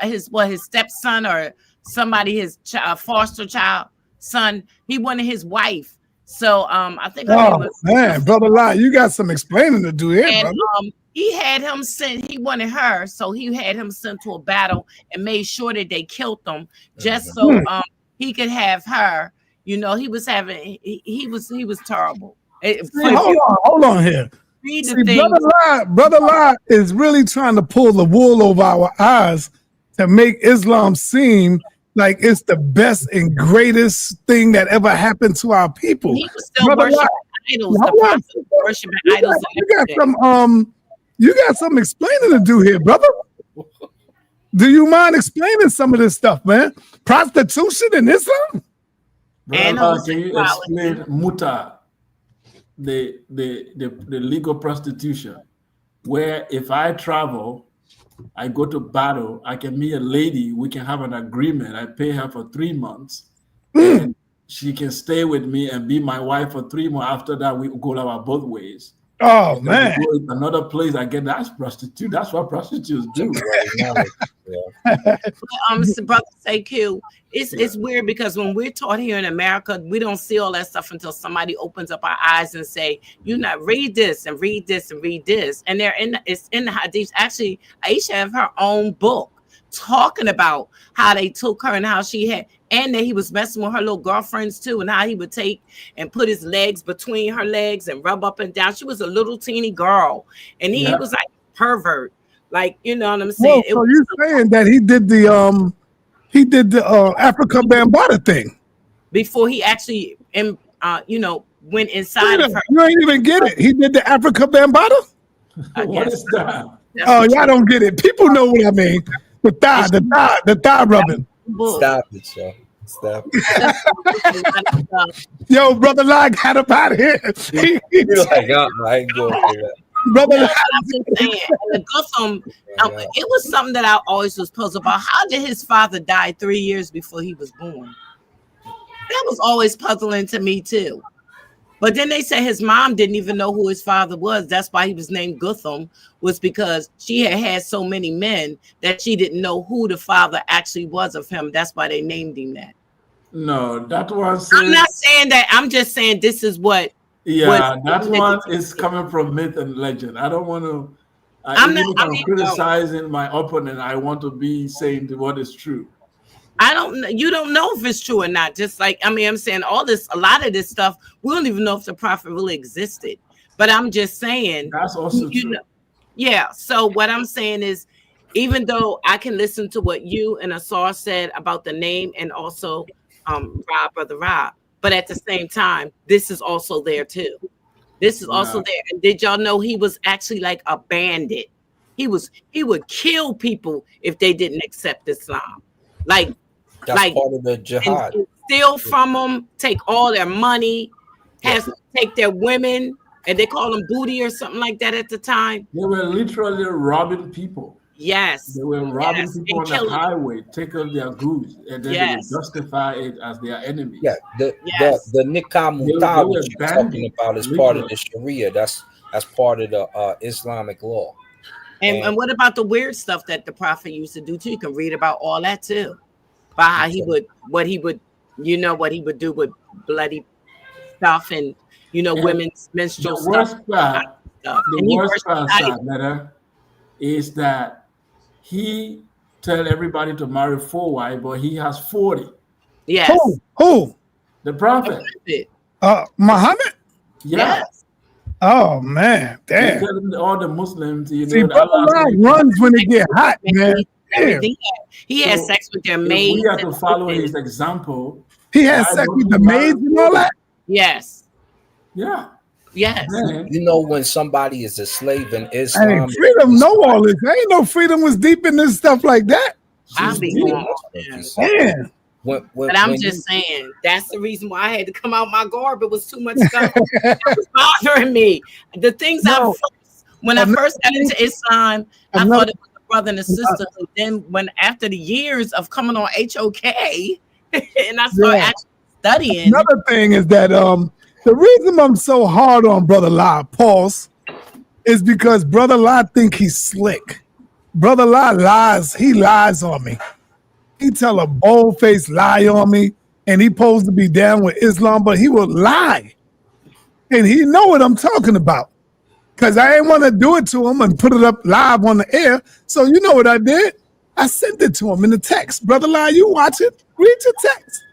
stepson or somebody, his foster child son, he wanted his wife. So I think her name was, man, Brother Lai, you got some explaining to do here, and brother. he had him sent. He wanted her, so he had him sent to a battle and made sure that they killed them just so he could have her. He was having he was terrible. Hold on here. See, Brother Lai is really trying to pull the wool over our eyes to make Islam seem like it's the best and greatest thing that ever happened to our people. He was still worshiping idols. The prophet was worshiping idols. You got some explaining to do here, brother. Do you mind explaining some of this stuff, man? Prostitution in Islam? Brother, can you explain muta, the legal prostitution, where if I travel, I go to battle, I can meet a lady, we can have an agreement. I pay her for 3 months. And she can stay with me and be my wife for 3 months. After that, we go our both ways. Oh, man. Another place, I get that's prostitute. That's what prostitutes do. Brother Sekou, it's weird because when we're taught here in America, we don't see all that stuff until somebody opens up our eyes and say, read this and read this and read this. And it's in the hadith. Actually, Aisha have her own book talking about how they took her and how she had, and that he was messing with her little girlfriends too, and how he would take and put his legs between her legs and rub up and down. She was a little teeny girl, and he was like pervert, like, you know what I'm saying. Well, so you're saying that he did the Africa Bambaataa thing before he actually went inside of her. You ain't even get it. He did the Africa Bambaataa. What is that? Oh, y'all don't get it. People know what I mean. The thigh rubbing. Stop it, yo. Stop it. Yo, Brother Lai got up out of here. You're like, I ain't going for that. Brother Lai. It was something that I always was puzzled about. How did his father die 3 years before he was born? That was always puzzling to me too. But then they say his mom didn't even know who his father was. That's why he was named Gutham, was because she had so many men that she didn't know who the father actually was of him. That's why they named him that. No, that was. I'm not saying that. I'm just saying this is what. Yeah, that one is coming from myth and legend. I don't want to. I'm criticizing my opponent. I want to be saying what is true. You don't know if it's true or not. Just like, I'm saying a lot of this stuff, we don't even know if the prophet really existed. But I'm just saying. That's also true. Yeah. So what I'm saying is, even though I can listen to what you and Asar said about the name and also Brother Rob, but at the same time, this is also there too. This is also there. And did y'all know he was actually like a bandit? He would kill people if they didn't accept Islam. That's part of the jihad. And steal from them, take all their money, take their women, and they call them booty or something like that at the time. They were literally robbing people. Yes. They were robbing people on the highway, take all their goods, and then they would justify it as their enemy. Yeah, the nikah muta, which you're talking about, is part of the Sharia. That's part of the Islamic law. And what about the weird stuff that the prophet used to do too? You can read about all that too. About how what he would do with bloody stuff and women's menstrual stuff. The worst part, sa.neter, is that he tell everybody to marry 4 wives, but he has 40. Yes. Who? The prophet. Muhammad? Yeah. Yes. Oh man, He's damn. telling all the Muslims, you See, know, Brother Allah Lie said, runs when it get hot, man. Damn. Everything. He had So, sex with their if maids. we have to and follow everything. his example, He had why sex don't with we the maids and all that? Yes. Yeah. Yes. Man, You know, when somebody is a slave in Hey, Islam, freedom know all this. Ain't no freedom was deep in this stuff like that. I'll she's be deep. going off there. Damn. But I'm just saying, that's the reason why I had to come out my garb. It was too much stuff that was bothering me. The things when I first got into Islam, I thought it was a brother and a sister. And then when after the years of coming on HOK and I started actually studying. Another thing is that the reason I'm so hard on Brother Lie, pause, is because Brother Lie think he's slick. Brother Lie lies. He lies on me. He tell a bold-faced lie on me, and he supposed to be down with Islam, but he will lie. And he know what I'm talking about. Because I ain't want to do it to him and put it up live on the air. So you know what I did? I sent it to him in the text. Brother Lie, you watch it? Read your text.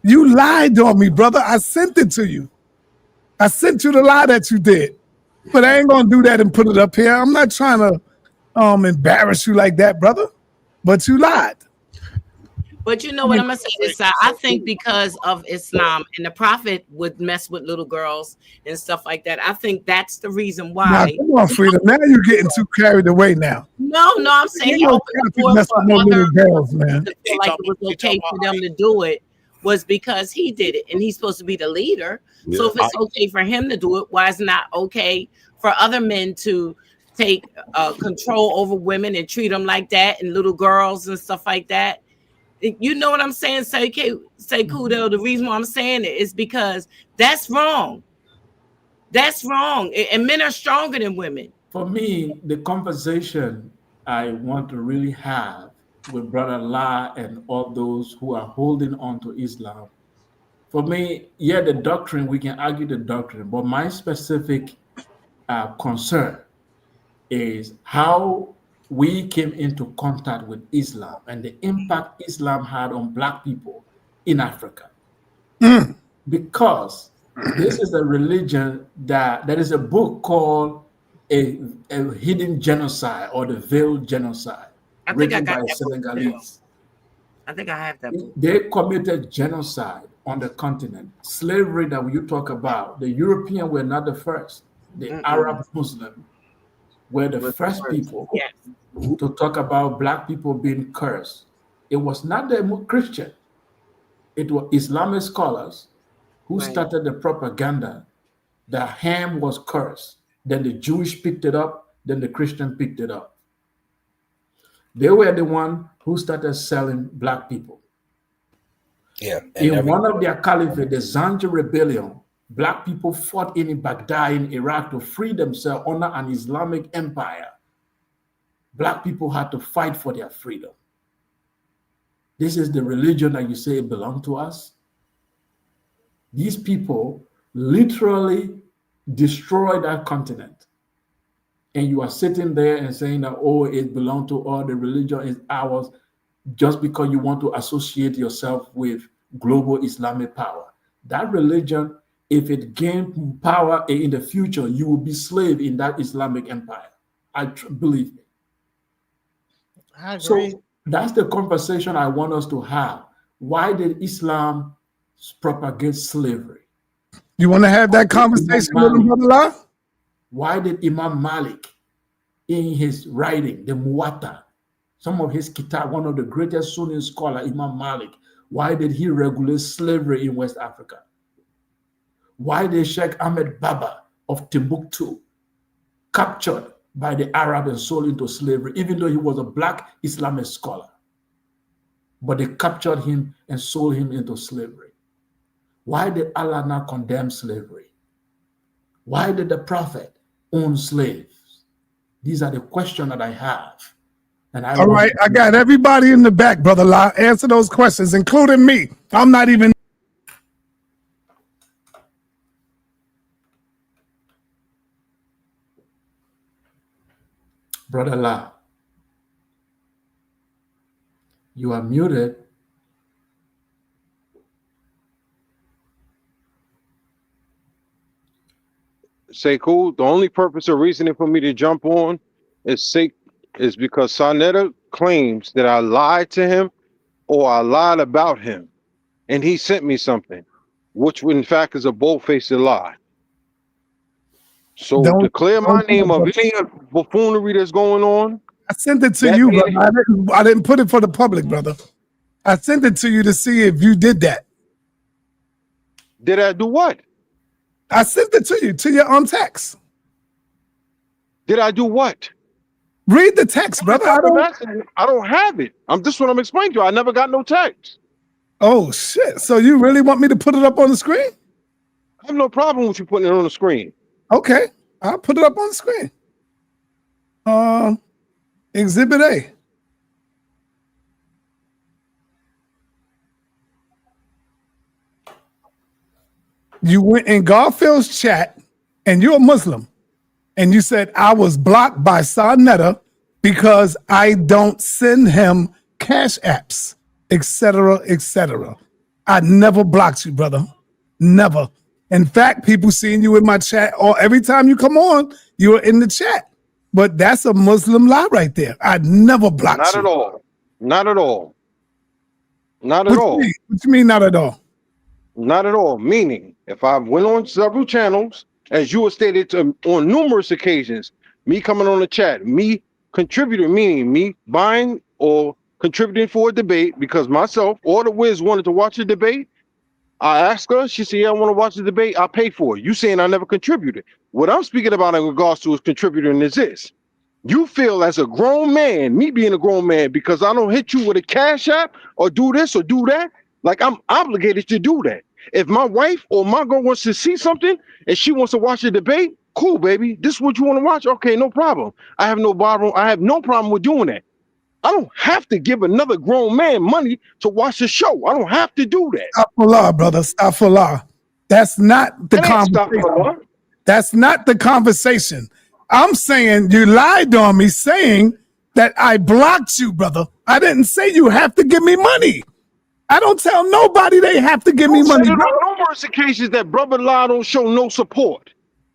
You lied on me, brother. I sent it to you. I sent you the lie that you did. But I ain't going to do that and put it up here. I'm not trying to embarrass you like that, brother. But you lied. But you know what I'm gonna say this side. I think because of Islam and the prophet would mess with little girls and stuff like that. I think that's the reason why. Now, come on, Freedom. Now you're getting too carried away now. No, I'm saying he opened the door for no other little girls, man. to feel like it was okay for them to do it was because he did it and he's supposed to be the leader. Yeah. So if it's okay for him to do it, why is it not okay for other men to take control over women and treat them like that and little girls and stuff like that? You know what I'm saying? Sekou, though, the reason why I'm saying it is because that's wrong. That's wrong. And men are stronger than women. For me, the conversation I want to really have with Brother La and all those who are holding on to Islam, for me, yeah, the doctrine, we can argue the doctrine, but my specific concern is how we came into contact with Islam and the impact Islam had on Black people in Africa. Because this is a religion that there is a book called a Hidden Genocide or the Veiled Genocide, written by Senegalese. I think I have that book. They committed genocide on the continent. Slavery that you talk about, the European were not the first. The Arab Muslim were the first people to talk about Black people being cursed. It was not the Christian. It was Islamic scholars who started the propaganda that Ham was cursed. Then the Jewish picked it up. Then the Christian picked it up. They were the one who started selling Black people. Yeah. In one of their caliphate, the Zanj rebellion, Black people fought in Baghdad, in Iraq, to free themselves under an Islamic empire. Black people had to fight for their freedom. This is the religion that you say belongs to us. These people literally destroyed that continent. And you are sitting there and saying that, oh, it belongs to all, the religion is ours, just because you want to associate yourself with global Islamic power. That religion, if it gained power in the future, you will be slave in that Islamic empire. Believe me. I agree. So that's the conversation I want us to have. Why did Islam propagate slavery? You want to have that conversation with him, Brother La? Why did Imam Malik, in his writing, the Muwatta, some of his kitab, one of the greatest Sunni scholars, Imam Malik, why did he regulate slavery in West Africa? Why did Sheikh Ahmed Baba of Timbuktu captured by the Arab and sold into slavery, even though he was a Black Islamic scholar? But they captured him and sold him into slavery. Why did Allah not condemn slavery? Why did the Prophet own slaves? These are the questions that I have. And All right, I got everybody in the back, Brother La. Answer those questions, including me. I'm not even. Brother La, you are muted. Sekou, the only purpose or reasoning for me to jump on is because sa.neter claims that I lied to him or I lied about him, and he sent me something, which in fact is a bold-faced lie. So to clear my name of any buffoonery that's going on, I sent it to you, brother. I didn't put it for the public, brother. I sent it to you to see if you did that. Did I do what? I sent it to your text. Did I do what? Read the text, brother. I don't have it. This what I'm explaining to you. I never got no text. Oh shit! So you really want me to put it up on the screen? I have no problem with you putting it on the screen. Okay, I'll put it up on the screen. Exhibit A. You went in Garfield's chat, and you're a Muslim, and you said I was blocked by sa.neter because I don't send him cash apps, etc., etc. I never blocked you, brother. Never. In fact, people seeing you in my chat, or every time you come on, you are in the chat. But that's a Muslim lie right there. I never blocked you. Not at all. Not at all. Not at all. What you mean, not at all? Not at all. Meaning, if I went on several channels, as you have stated on numerous occasions, me coming on the chat, me contributing, meaning me buying or contributing for a debate because myself or the Wiz wanted to watch a debate. I asked her, she said, yeah, I want to watch the debate. I pay for it. You saying I never contributed. What I'm speaking about in regards to is contributing is this. You feel as a grown man, me being a grown man, because I don't hit you with a cash app or do this or do that, like I'm obligated to do that. If my wife or my girl wants to see something and she wants to watch a debate, cool, baby. This is what you want to watch? Okay, no problem. I have no problem with doing that. I don't have to give another grown man money to watch the show. I don't have to do that. Astaghfirullah, brother. Astaghfirullah. That's not the conversation. That's not the conversation. I'm saying you lied on me saying that I blocked you, brother. I didn't say you have to give me money. I don't tell nobody they have to give me money. There are numerous occasions that brother lie don't show no support.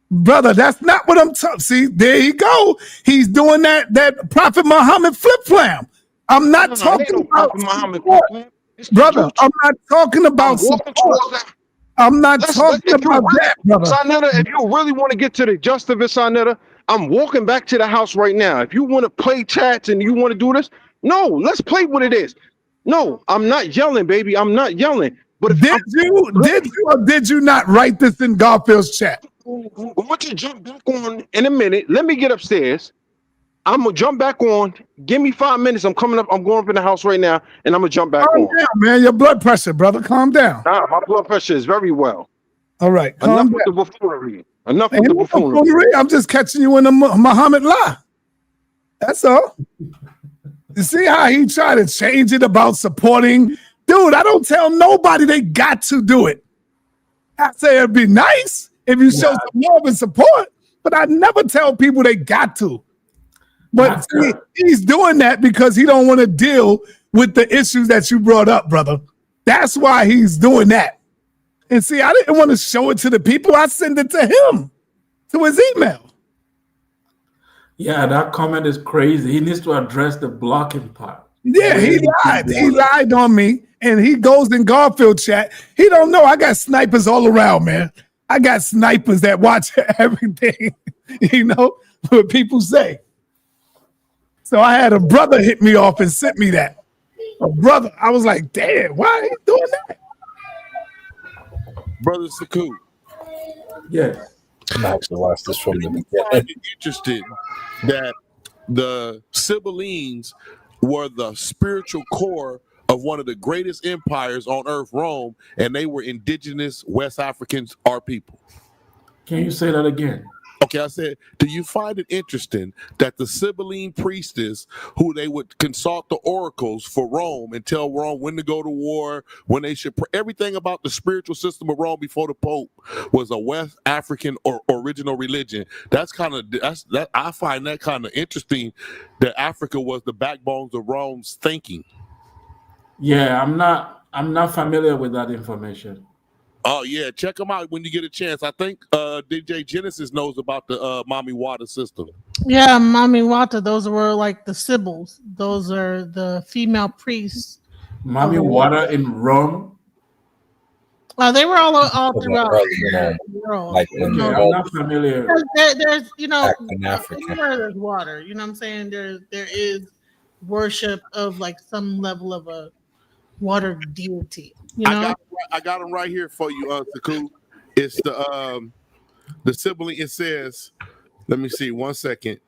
Brother, that's not what I'm talking. See, there you go. He's doing that Prophet Muhammad flip-flam. I'm not talking about Muhammad flip-flam. Brother, I'm not talking about support. I'm not talking about that, brother. sa.neter, if you really want to get to the gist of it, sa.neter, I'm walking back to the house right now. If you want to play chats and you want to do this, no, let's play what it is. No, I'm not yelling, baby. I'm not yelling. But did you or did you not write this in Garfield's chat? I want you to jump back on in a minute. Let me get upstairs. I'm gonna jump back on. Give me 5 minutes. I'm coming up. I'm going up in the house right now, and I'm gonna jump back on. Calm down, man. Your blood pressure, brother. Calm down. Nah, my blood pressure is very well. All right. Enough with the buffoonery. Enough with the buffoonery. I'm just catching you in the Muhammad lie. That's all. You see how he tried to change it about supporting? Dude, I don't tell nobody they got to do it. I say it'd be nice if you show some love and support, but I never tell people they got to. But see, he's doing that because he don't want to deal with the issues that you brought up, brother. That's why he's doing that. And see, I didn't want to show it to the people. I sent it to him, to his email. Yeah, that comment is crazy. He needs to address the blocking part. Yeah, he lied. He lied on me, and he goes in Garfield chat. He don't know I got snipers all around, man. I got snipers that watch everything, you know, what people say. So I had a brother hit me off and sent me that. A brother. I was like, damn, why are you doing that? Brother Sekou. Yes. I'm gonna have to watch this from the I beginning. find it interesting that the Sibylines were the spiritual core of one of the greatest empires on earth, Rome, and they were indigenous West Africans, our people. Can you say that again? Okay, I said, do you find it interesting that the Sibylline priestess, who they would consult the oracles for Rome and tell Rome when to go to war, when they should pray, everything about the spiritual system of Rome before the Pope was a West African or original religion? I find that kind of interesting that Africa was the backbones of Rome's thinking. Yeah, I'm not familiar with that information. Oh yeah, check them out when you get a chance. I think DJ Genesis knows about the Mommy Water system. Yeah, Mami Wata, those were like the Sibyls. Those are the female priests. Mommy Okay. Water in Rome. They were all Early throughout on, the world. like when Okay, they're I'm all not familiar. There's African African. anywhere there's water. You know what I'm saying? There is worship of like some level of a water deity. You know? I got them right here for you, Sekou. It's the sibling. It says, let me see, 1 second.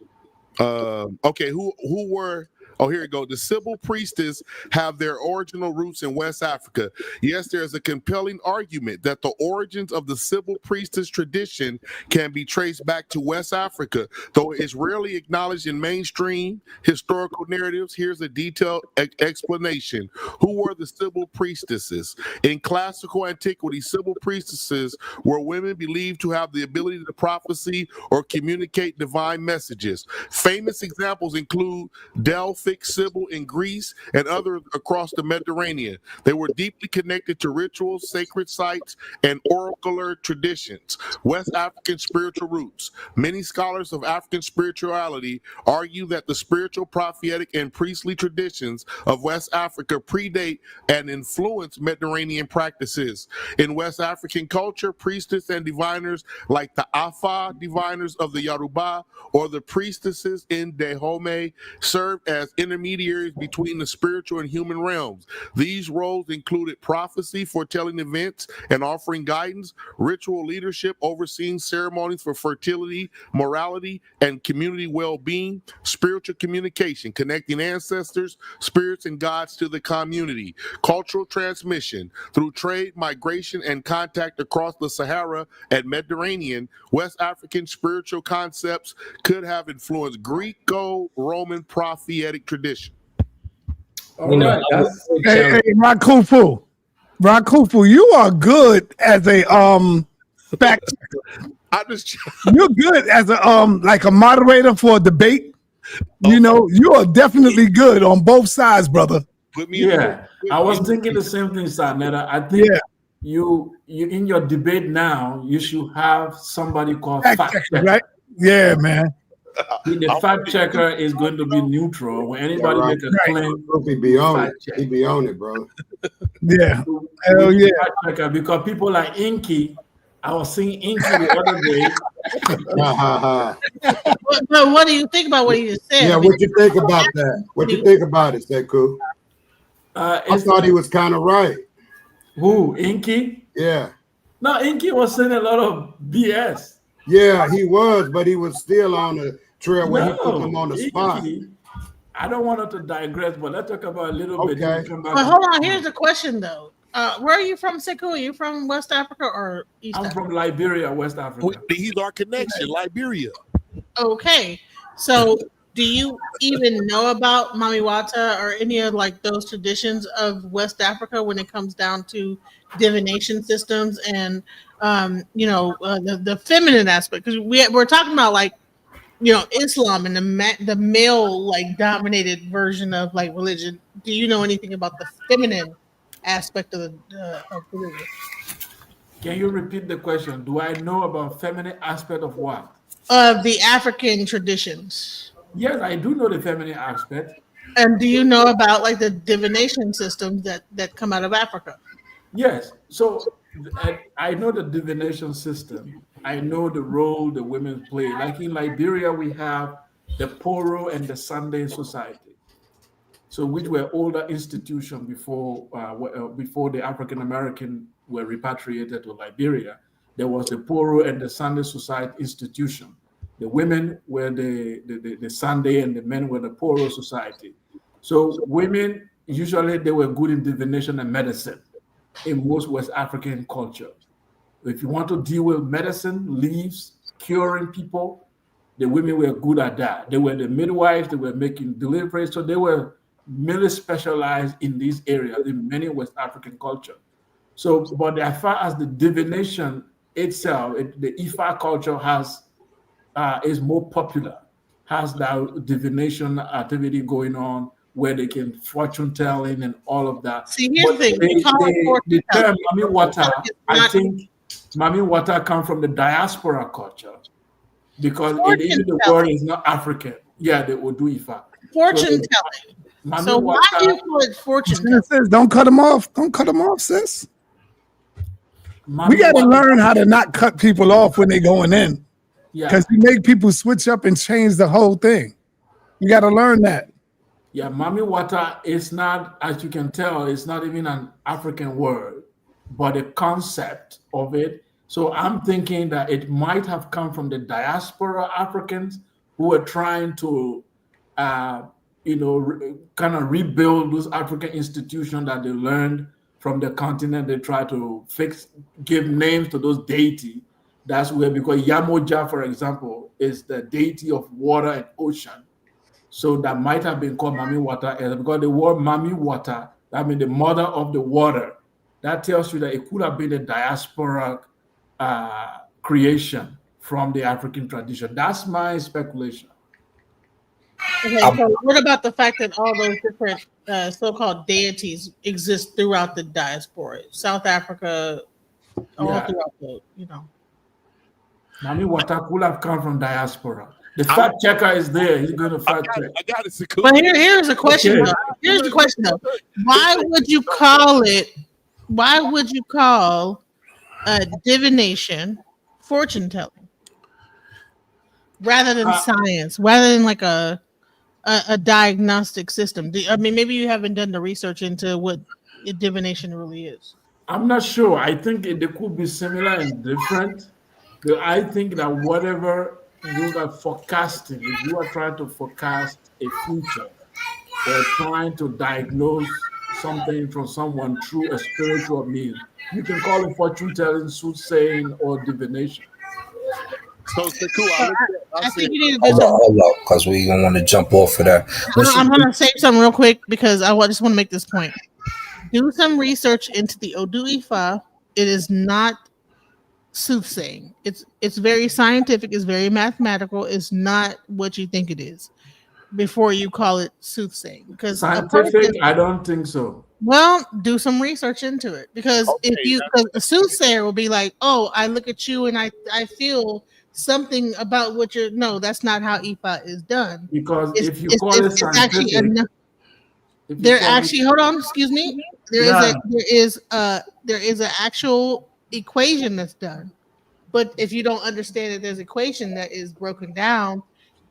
Okay, who were? Oh, here we go. The Sibyl priestess have their original roots in West Africa. Yes, there is a compelling argument that the origins of the Sibyl priestess tradition can be traced back to West Africa, though it's rarely acknowledged in mainstream historical narratives. Here's a detailed explanation. Who were the Sibyl priestesses? In classical antiquity, Sibyl priestesses were women believed to have the ability to prophesy or communicate divine messages. Famous examples include Delphic Sibyl in Greece and others across the Mediterranean. They were deeply connected to rituals, sacred sites, and oracular traditions. West African spiritual roots. Many scholars of African spirituality argue that the spiritual, prophetic, and priestly traditions of West Africa predate and influence Mediterranean practices. In West African culture, priestess and diviners like the Afa diviners of the Yoruba or the priestesses in Dahomey served as intermediaries between the spiritual and human realms. These roles included prophecy, foretelling events, and offering guidance, ritual leadership, overseeing ceremonies for fertility, morality, and community well-being, spiritual communication, connecting ancestors, spirits, and gods to the community, cultural transmission through trade, migration, and contact across the Sahara and Mediterranean. West African spiritual concepts could have influenced Greco-Roman prophetic tradition. All right, that's Hey, Rakufu, you are good as a fact checker. I just You're good as a like a moderator for a debate. You know, you are definitely good on both sides, brother. put me in. yeah. I was thinking the same thing, sa.neter. I think you in your debate now, you should have somebody called fact checker, right? Yeah, man. The fact checker is going to be neutral. When anybody make a claim, He be on it. He be on it, bro. Yeah. Hell yeah. Fact checker, because people like Inky, I was seeing Inky the other day. But what do you think about what he just said? Yeah, I mean, what you think about that? What you think about it, Sekou? I thought he was kind of right. Who, Inky? Yeah. No, Inky was saying a lot of BS. Yeah, he was, but he was still on the trail where he put them on the spot. I don't want to digress, but let's talk about a little bit. Come back but hold on, here's the question though. Where are you from, Sekou? Are you from West Africa or East I'm Africa? from Liberia, West Africa. He's our connection, Liberia. Okay, so do you even know about Mami Wata or any of like those traditions of West Africa when it comes down to divination systems and the feminine aspect? Because we're talking about like Islam and the male like dominated version of like religion. Do you know anything about the feminine aspect of religion? Can you repeat the question? Do I know about feminine aspect of what? Of the African traditions. Yes, I do know the feminine aspect. And do you know about like the divination systems that come out of Africa? Yes. So I know the divination system. I know the role the women play. Like in Liberia, we have the Poro and the Sunday Society. So which were older institutions before the African American were repatriated to Liberia. There was the Poro and the Sunday Society institution. The women were the Sunday and the men were the Poro Society. So women, usually they were good in divination and medicine in most West African culture. If you want to deal with medicine, leaves, curing people, the women were good at that. They were the midwives, they were making deliveries. So they were really specialized in these areas in many West African culture. So, but as far as the divination itself, the Ifa culture is more popular, has that divination activity going on where they can fortune telling and all of that. See, here's But the thing. We call it fortune the term telling. Mami Wata, It's I not think Mami Wata come from the diaspora culture because fortune even the telling. word is not African. Yeah, the Odu Ifa. Fortune telling. Mami So why do you call it fortune telling? Genesis, don't cut them off. Don't cut them off, sis. Mami We got to Wata- learn how to not cut people off when they're going in, Yeah, because you make people switch up and change the whole thing. You got to learn that. yeah, Mami Wata is not, as you can tell, it's not even an African word, but the concept of it. So I'm thinking that it might have come from the diaspora Africans who were trying to, kind of rebuild those African institutions that they learned from the continent. They try to give names to those deity. That's where, because Yamoja, for example, is the deity of water and ocean. So that might have been called Mami Water, because the word Mami Water, that means the mother of the water. That tells you that it could have been a diaspora creation from the African tradition. That's my speculation. Okay, so what about the fact that all those different so-called deities exist throughout the diaspora, South Africa, all Yeah. throughout the, you know? Mami Water could have come from diaspora. The fact checker is there. He's going to fact check. I got it, Sekou. But here's a question. Okay. Though. Here's the question though. Why would you call it? Why would you call divination fortune telling rather than science, rather than like a diagnostic system? I mean, maybe you haven't done the research into what divination really is. I'm not sure. I think they could be similar and different. But I think that whatever you are forecasting, if you are trying to forecast a future or trying to diagnose something from someone through a spiritual means, you can call it fortune telling, soothsaying, or divination. So Sekou, I think you need to do something. Hold up, because we don't want to jump off of that. I'm going to say something real quick because I just want to make this point. Do some research into the Odu Ifa. It is not soothsaying. It's very scientific. It's very mathematical. It's not what you think it is. Before you call it soothsaying, because Scientific, I don't think so. well, do some research into it because because a soothsayer will be like, oh, I look at you and I feel something about what you're. No, that's not how Ifa is done. Because if you call it scientific, there actually hold on, excuse me. There is an actual equation that's done, but if you don't understand that there's an equation that is broken down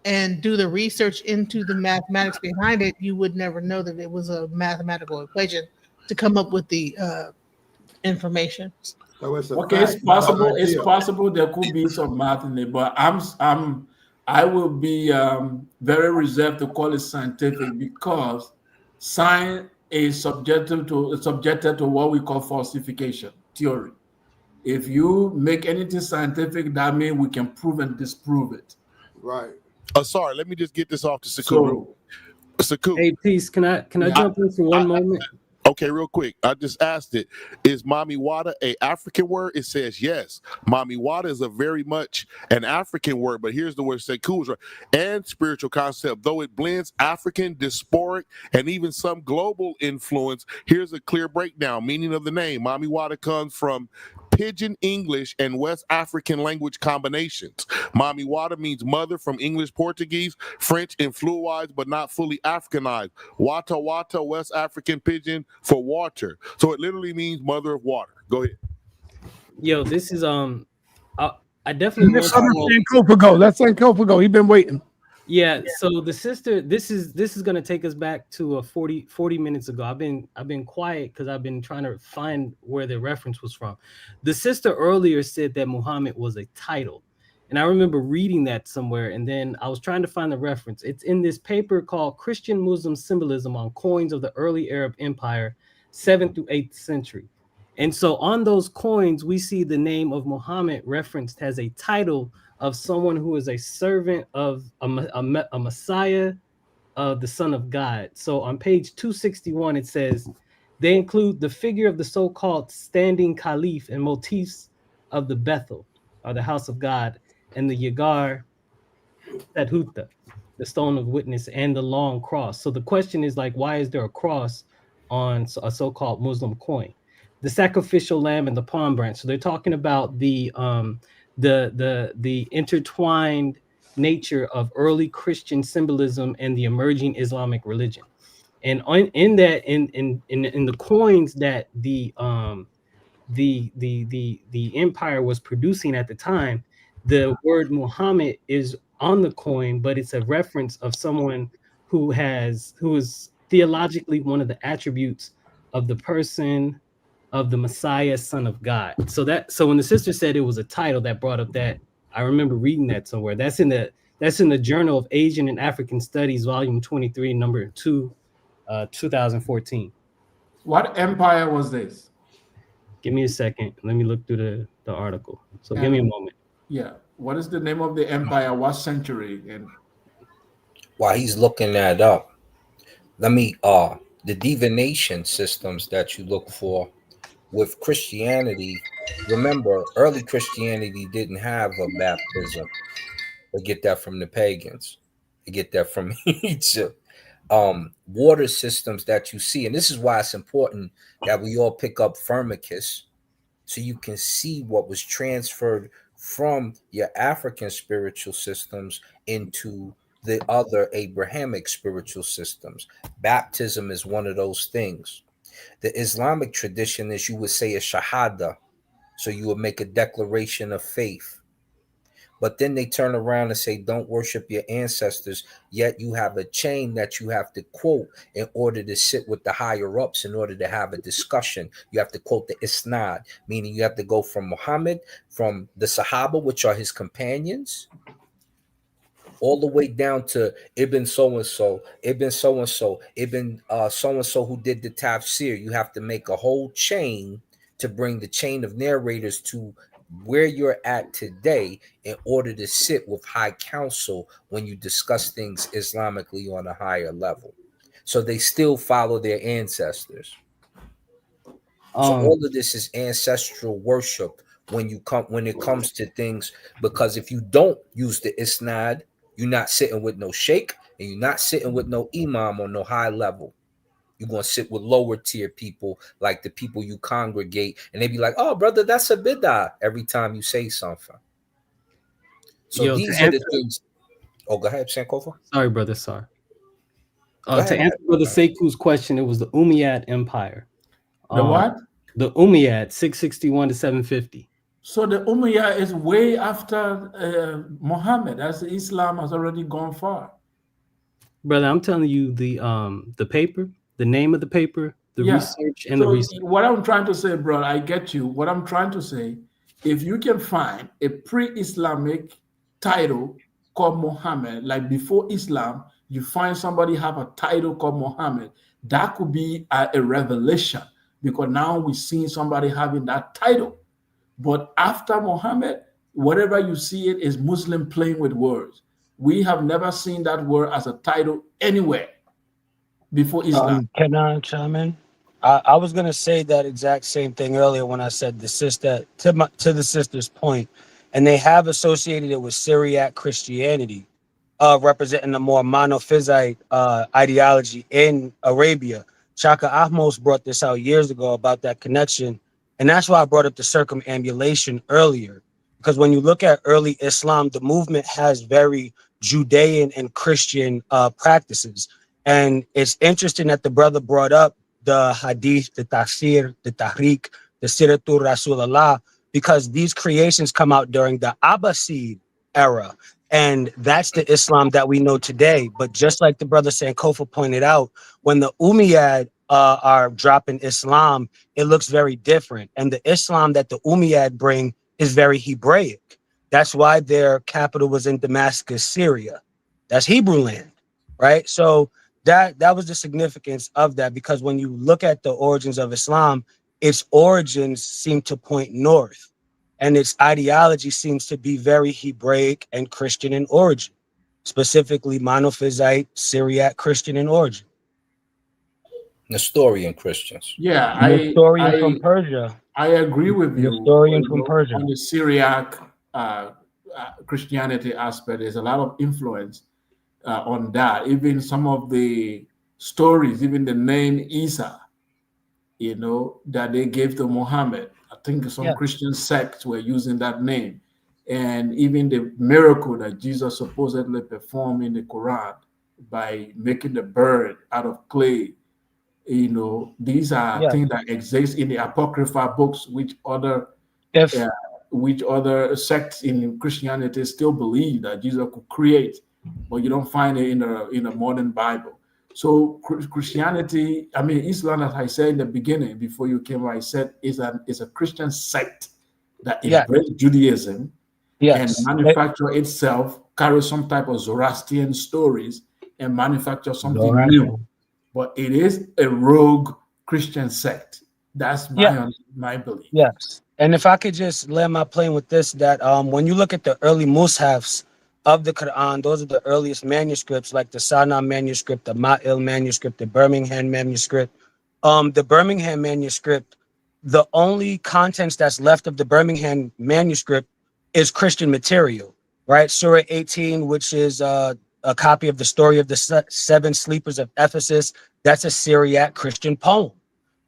and do the research into the mathematics behind it, you would never know that it was a mathematical equation to come up with the information. So okay, it's possible. It's possible there could be some math in it, but I will be very reserved to call it scientific because science is subjected to what we call falsification theory. If you make anything scientific, that means we can prove and disprove it. Right. Sorry, let me just get this off to Sekou. Sekou. Hey, peace. Can I jump in for one moment? Okay, real quick. I just asked it. Is Mami Wata a African word? It says yes. Mami Wata is a very much an African word, but here's the word Sekou is right. And spiritual concept, though it blends African, diasporic, and even some global influence. Here's a clear breakdown. Meaning of the name. Mami Wata comes from Pidgin English and West African language combinations. Mami Wata means mother from English, Portuguese, French, and fluidized but not fully Africanized. Wata Wata, West African Pidgin for water. So it literally means mother of water. Go ahead. Yo, this is I definitely Let's St. Kopago. He's been waiting. Yeah, so the sister, this is gonna take us back to 40 minutes ago. I've been quiet because I've been trying to find where the reference was from. The sister earlier said that Muhammad was a title, and I remember reading that somewhere, and then I was trying to find the reference. It's in this paper called Christian Muslim Symbolism on Coins of the Early Arab Empire, 7th through 8th century. And so on those coins, we see the name of Muhammad referenced as a title of someone who is a servant of a Messiah, the Son of God. So on page 261, it says, they include the figure of the so-called standing caliph and motifs of the Bethel, or the house of God, and the Yagar Sadhuta. the stone of witness, and the long cross. So the question is like, why is there a cross on a so-called Muslim coin? The sacrificial lamb and the palm branch. So they're talking about the intertwined nature of early Christian symbolism and the emerging Islamic religion. And in the coins that the empire was producing at the time, the word Muhammad is on the coin, but it's a reference of someone who is theologically one of the attributes of the person of the Messiah, Son of God. So when the sister said it was a title that brought up that, I remember reading that somewhere. That's in the Journal of Asian and African Studies, volume 23, number 2, 2014. What empire was this? Give me a second. Let me look through the article. So give me a moment. Yeah. What is the name of the empire? What century? And while he's looking that up, let me the divination systems that you look for with Christianity. Remember, early Christianity didn't have a baptism. They get that from the pagans. They get that from Egypt. Water systems that you see, and this is why it's important that we all pick up Firmicus, so you can see what was transferred from your African spiritual systems into the other Abrahamic spiritual systems. Baptism is one of those things. The Islamic tradition is, you would say, a shahada, so you would make a declaration of faith. But then they turn around and say, don't worship your ancestors, yet you have a chain that you have to quote in order to sit with the higher ups, in order to have a discussion. You have to quote the isnad, meaning you have to go from Muhammad, from the Sahaba, which are his companions, all the way down to Ibn so-and-so, Ibn so-and-so, Ibn so-and-so who did the tafsir. You have to make a whole chain to bring the chain of narrators to where you're at today, in order to sit with high council when you discuss things Islamically on a higher level. So they still follow their ancestors. So all of this is ancestral worship when it comes to things, because if you don't use the isnad, you're not sitting with no sheikh, and you're not sitting with no imam on no high level. You're going to sit with lower tier people, like the people you congregate, and they be like, oh, brother, that's a bid'ah every time you say something. So these are the things. Oh, go ahead, Sankofa. Sorry, brother. Sorry. To answer Brother Sekou's question, it was the Umayyad Empire. The what? The Umayyad, 661 to 750. So the Umayyad is way after Muhammad, as Islam has already gone far. Brother, I'm telling you the paper, the name of the paper, the research, and the research. What I'm trying to say, bro, I get you. What I'm trying to say, if you can find a pre-Islamic title called Muhammad, like before Islam, you find somebody have a title called Muhammad, that could be a revelation, because now we're seeing somebody having that title. But after Muhammad, whatever you see it is Muslim playing with words. We have never seen that word as a title anywhere before Islam. Can I chime in? I was going to say that exact same thing earlier when I said the sister, to the sister's point, and they have associated it with Syriac Christianity, representing a more monophysite ideology in Arabia. Shaka Ahmos brought this out years ago about that connection, and that's why I brought up the circumambulation earlier, because when you look at early Islam, the movement has very Judean and Christian practices. And it's interesting that the brother brought up the hadith, the tafsir, the tahriq, the siratul Rasulullah, because these creations come out during the Abbasid era. And that's the Islam that we know today. But just like the brother Sankofa pointed out, when the Umayyad are dropping Islam, it looks very different. And the Islam that the Umayyad bring is very Hebraic. That's why their capital was in Damascus, Syria. That's Hebrew land, right? So that was the significance of that, because when you look at the origins of Islam, its origins seem to point north, and its ideology seems to be very Hebraic and Christian in origin, specifically monophysite, Syriac Christian in origin. Nestorian Christians. Yeah, Nestorian from Persia. I agree with you. Nestorian from Persia. On the Syriac Christianity aspect, there's a lot of influence. on that. Even some of the stories, even the name Isa, that they gave to Muhammad. I think some Christian sects were using that name. And even the miracle that Jesus supposedly performed in the Quran by making the bird out of clay, these are things that exist in the apocryphal books, which other sects in Christianity still believe that Jesus could create, but you don't find it in a modern Bible. So Christianity, Islam, as I said in the beginning, before you came, I said is a Christian sect that embraced Judaism and manufacture itself, carry some type of Zoroastrian stories and manufacture something new. But it is a rogue Christian sect. That's my belief. Yes. And if I could just land my plane with this, that when you look at the early mushafs of the Quran, those are the earliest manuscripts, like the Sana manuscript, the Ma'il manuscript, the Birmingham manuscript. The Birmingham manuscript, the only contents that's left of the Birmingham manuscript is Christian material, right? Surah 18, which is a copy of the story of the seven sleepers of Ephesus. That's a Syriac Christian poem,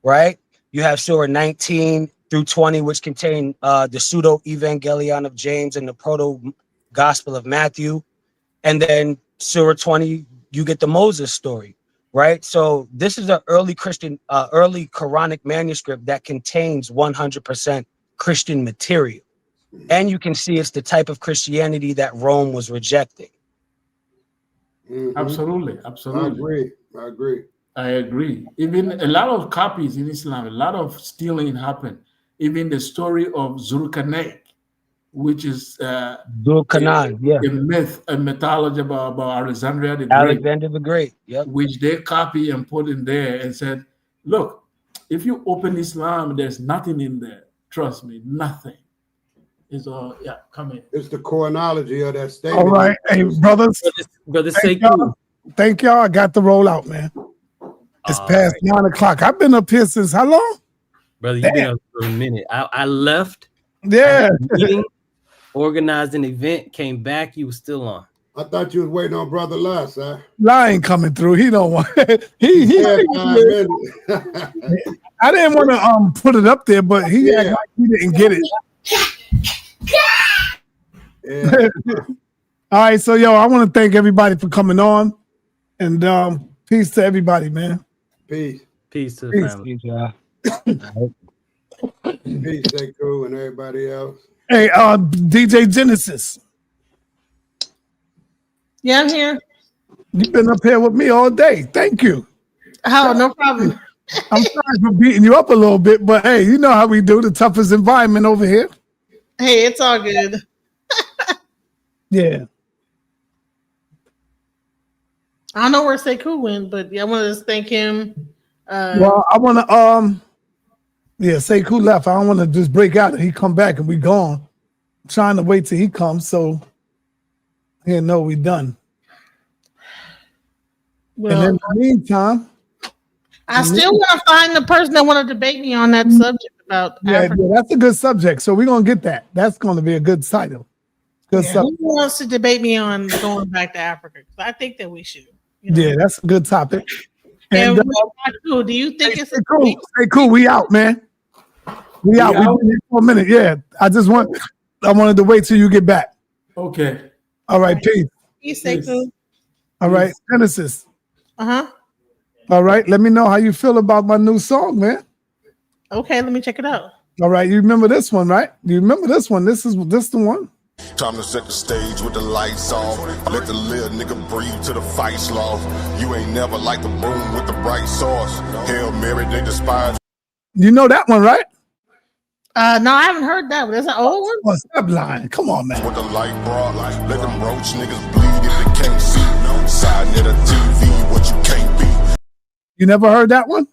right? You have Surah 19 through 20, which contain the pseudo-evangelion of James and the proto-gospel of Matthew. And then Surah 20, you get the Moses story, right? So this is an early early Quranic manuscript that contains 100% Christian material. And you can see it's the type of Christianity that Rome was rejecting. Mhm. Absolutely. I agree. Even a lot of copies in Islam, a lot of stealing happened. Even the story of Zulkarnain, which is a myth, a mythology about Alexander the Great, which they copy and put in there and said, look, if you open Islam, there's nothing in there. Trust me, nothing. It's all, come in. It's the chronology of that statement. All right. Hey, brothers. Brother Sekou. Thank y'all. I got to roll out, man. It's past 9 o'clock. I've been up here since how long? Brother, you've been up for a minute. I left. Yeah. Meeting, organized an event, came back. You were still on. I thought you was waiting on Brother Less, huh? Lie ain't coming through. He don't want he I didn't want to put it up there, but he act like he didn't get it. All right, so I want to thank everybody for coming on, and peace to everybody, man. Peace to the family. Peace, Sekou, and everybody else. Hey, DJ Genesis. Yeah, I'm here. You've been up here with me all day. Thank you. Oh, no problem. I'm sorry for beating you up a little bit, but hey, you know how we do, the toughest environment over here. Hey, it's all good. Yeah. I don't know where Sekou went, but I want to thank him. Well, I want to, Sekou left. I don't want to just break out and he come back and we gone. I'm trying to wait till he comes, so he know we done. Well, and in the meantime, I still want to find the person that want to debate me on that subject about Africa. Yeah, that's a good subject. So we're gonna get that. That's going to be a good title. Good Who wants to debate me on going back to Africa? Because I think that we should. Yeah, that's a good topic. And do you think it's cool? Hey, cool. We out, man. We out. We've been here for a minute. Yeah, I wanted to wait till you get back. Okay. All right. Peace. Peace, Sekou. All right, Genesis. Uh-huh. All right. Let me know how you feel about my new song, man. Okay, let me check it out. All right. You remember this one, right? You remember this one? This the one. Time to set the stage with the lights off. Let the little nigga breathe to the fight slow. You ain't never like the boom with the bright sauce. Hail Mary, they despise. You know that one, right? No, I haven't heard that one. Is that old one? Oh, stop lying. Come on, man. With the light brought, let them roach niggas bleed if they can't see. sa.neter TV, what you can't be. You never heard that one?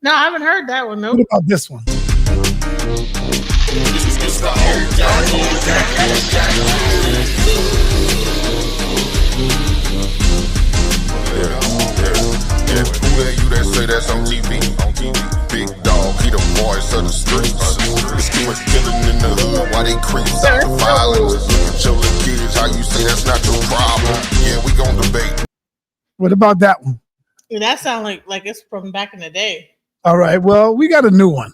No, I haven't heard that one. No. What about this one? Who that you that say that's on TV? Big dog, he the boys of the streets. It's too much killing in the hood while they creeps out the violence. Children, kids, how you say that's not your problem? Yeah, we gon' debate. What about that one? Yeah, that sounds like it's from back in the day. All right. Well, we got a new one.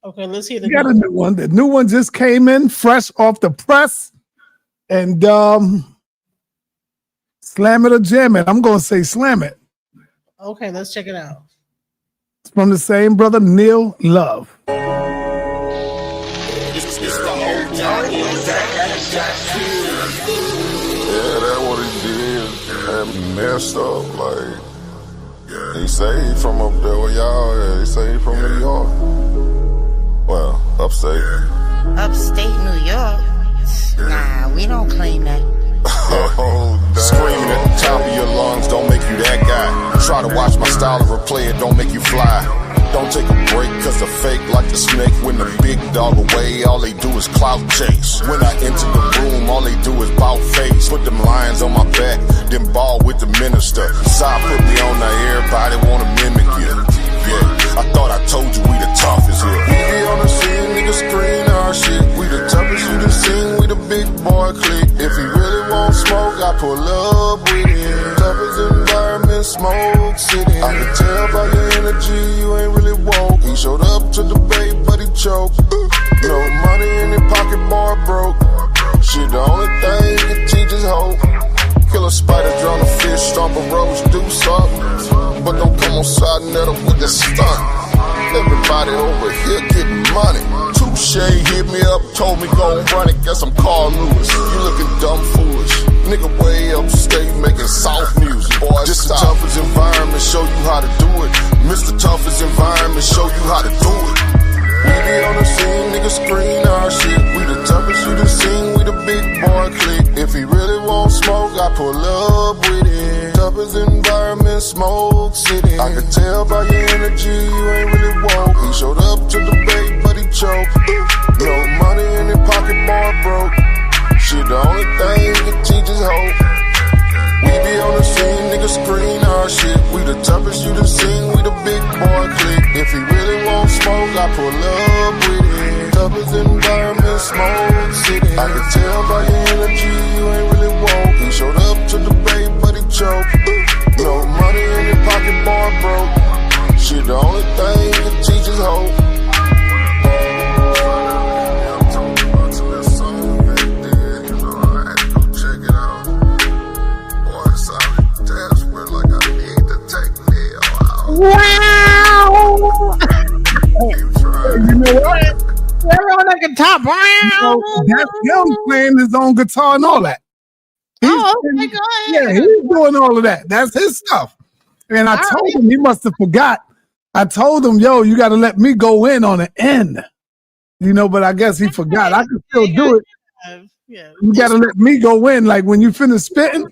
Okay, let's hear the We got a new one. The new one just came in fresh off the press. And slam it or jam it. I'm going to say slam it. Okay, let's check it out. It's from the same brother, Neil Love. Yeah, that's what he did. Had me messed up. Like, he saved from up there where y'all at. He saved from New York. Well, upstate. Upstate New York? Nah, we don't claim that. Screaming at the top of your lungs don't make you that guy. Try to watch my style and replay it, don't make you fly. Don't take a break, cause the fake like the snake. When the big dog away, all they do is clout chase. When I enter the room, all they do is bout face. Put them lions on my back, then ball with the minister. Side put me on there, everybody wanna mimic you. Yeah, I thought I told you we the toughest here. We be on the scene, niggas screen our shit. We the toughest you done seen, we the big boy clique. If he really want smoke, I pull up with him. Toughest environment, smoke city. I can tell by your energy, you ain't really woke. He showed up to debate, but he choked. No money in his pocket, boy broke. Shit, the only thing he can teach is hope. Kill a spider, drown a fish, stomp a rose, do something. But don't come on sa.neter with the stunt. Everybody over here getting money. Touche hit me up, told me go and run it. Guess I'm Carl Lewis. You looking dumb foolish. Nigga way upstate making soft music. Boy, this the toughest environment, show you how to do it. Mr. Toughest environment, show you how to do it. We be on the scene, niggas screen our shit. We the toughest you done seen, we the big boy clique. If he really want smoke, I pull up with it. Toughest environment, smoke city. I can tell by your energy, you ain't really woke. He showed up to debate, but he choked. No money in his pocket, boy broke. Shit, the only thing he can teach is hope. We be on the scene, niggas screen our shit. We the toughest you done seen, we the big boy clique. If he really want smoke, I pull up with it. Toughest environment, smoke city. I can tell by your energy, you ain't really woke. He showed up to debate, but he choked. No money in his pocket, boy broke. Shit, the only thing he can teach is hope. Wow! You know what? They're on that guitar, That's him playing his own guitar and all that. Okay, go ahead. Yeah, he's doing all of that. That's his stuff. And I told him, he must have forgot. I told him, yo, you got to let me go in on the end. You know, but I guess he forgot. I can still do it. You got to let me go in. Like when you finish spitting,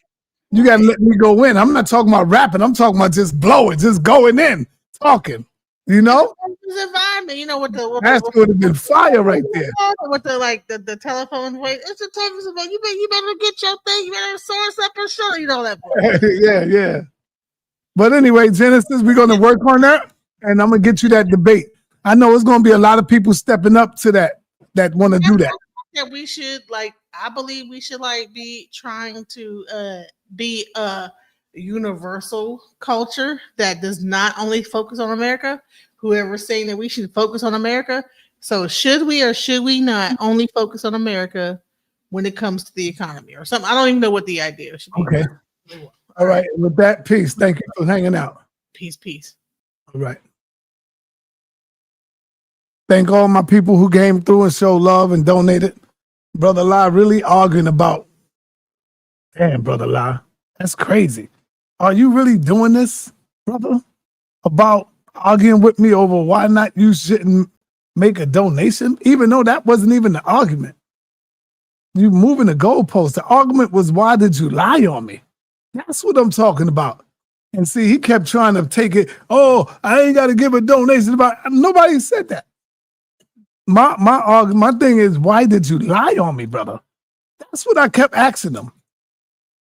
you got to let me go in. I'm not talking about rapping. I'm talking about just blowing, just going in, talking. You know? This environment, you know what that would have been fire right there. With the telephone voice. It's the toughest environment. You better get your thing. You better source up and show you know that. Yeah. But anyway, Genesis, we're gonna work on that, and I'm gonna get you that debate. I know it's gonna be a lot of people stepping up to that want to do that. Yeah, we should I believe we should be trying to be a universal culture that does not only focus on America. Whoever's saying that we should focus on America. So should we or should we not only focus on America when it comes to the economy or something? I don't even know what the idea should be. Okay. All right. With that, peace. Thank you for hanging out. Peace. All right. Thank all my people who came through and showed love and donated. Brother La really arguing about, damn, Brother La, that's crazy. Are you really doing this, brother? About arguing with me over why not you shouldn't make a donation, even though that wasn't even the argument. You moving the goalpost. The argument was, why did you lie on me? That's what I'm talking about. And see, he kept trying to take it. Oh, I ain't got to give a donation. Nobody said that. My thing is, why did you lie on me, brother? That's what I kept asking him.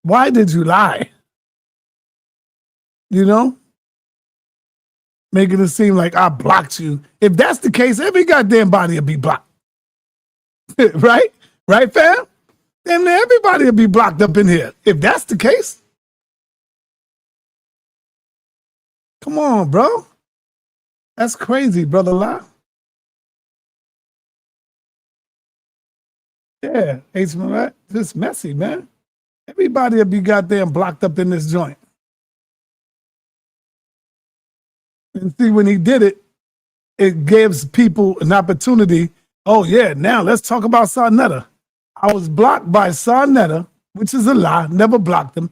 Why did you lie? You know? making it seem like I blocked you. If that's the case, every goddamn body will be blocked. Right? Right, fam? Damn near everybody will be blocked up in here. If that's the case. Come on, bro. That's crazy, brother La. Yeah, H. Marat, this messy, man. Everybody will be goddamn blocked up in this joint. And see, when he did it, it gives people an opportunity. Oh, yeah, now let's talk about sa.neter. I was blocked by sa.neter, which is a lie, never blocked him,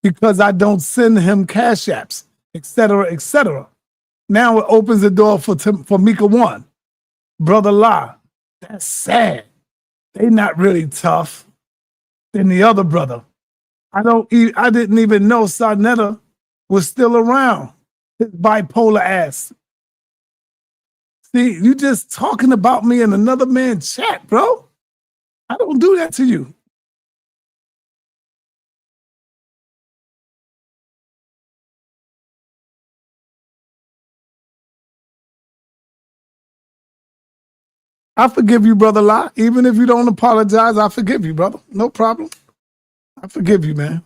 because I don't send him cash apps, etc., etc. Now it opens the door for Mika One. Brother La, that's sad. They not really tough than the other brother. I didn't even know sa.neter was still around. His bipolar ass. See, you just talking about me in another man's chat, bro. I don't do that to you. I forgive you, brother La. Even if you don't apologize, I forgive you, brother. No problem. I forgive you, man.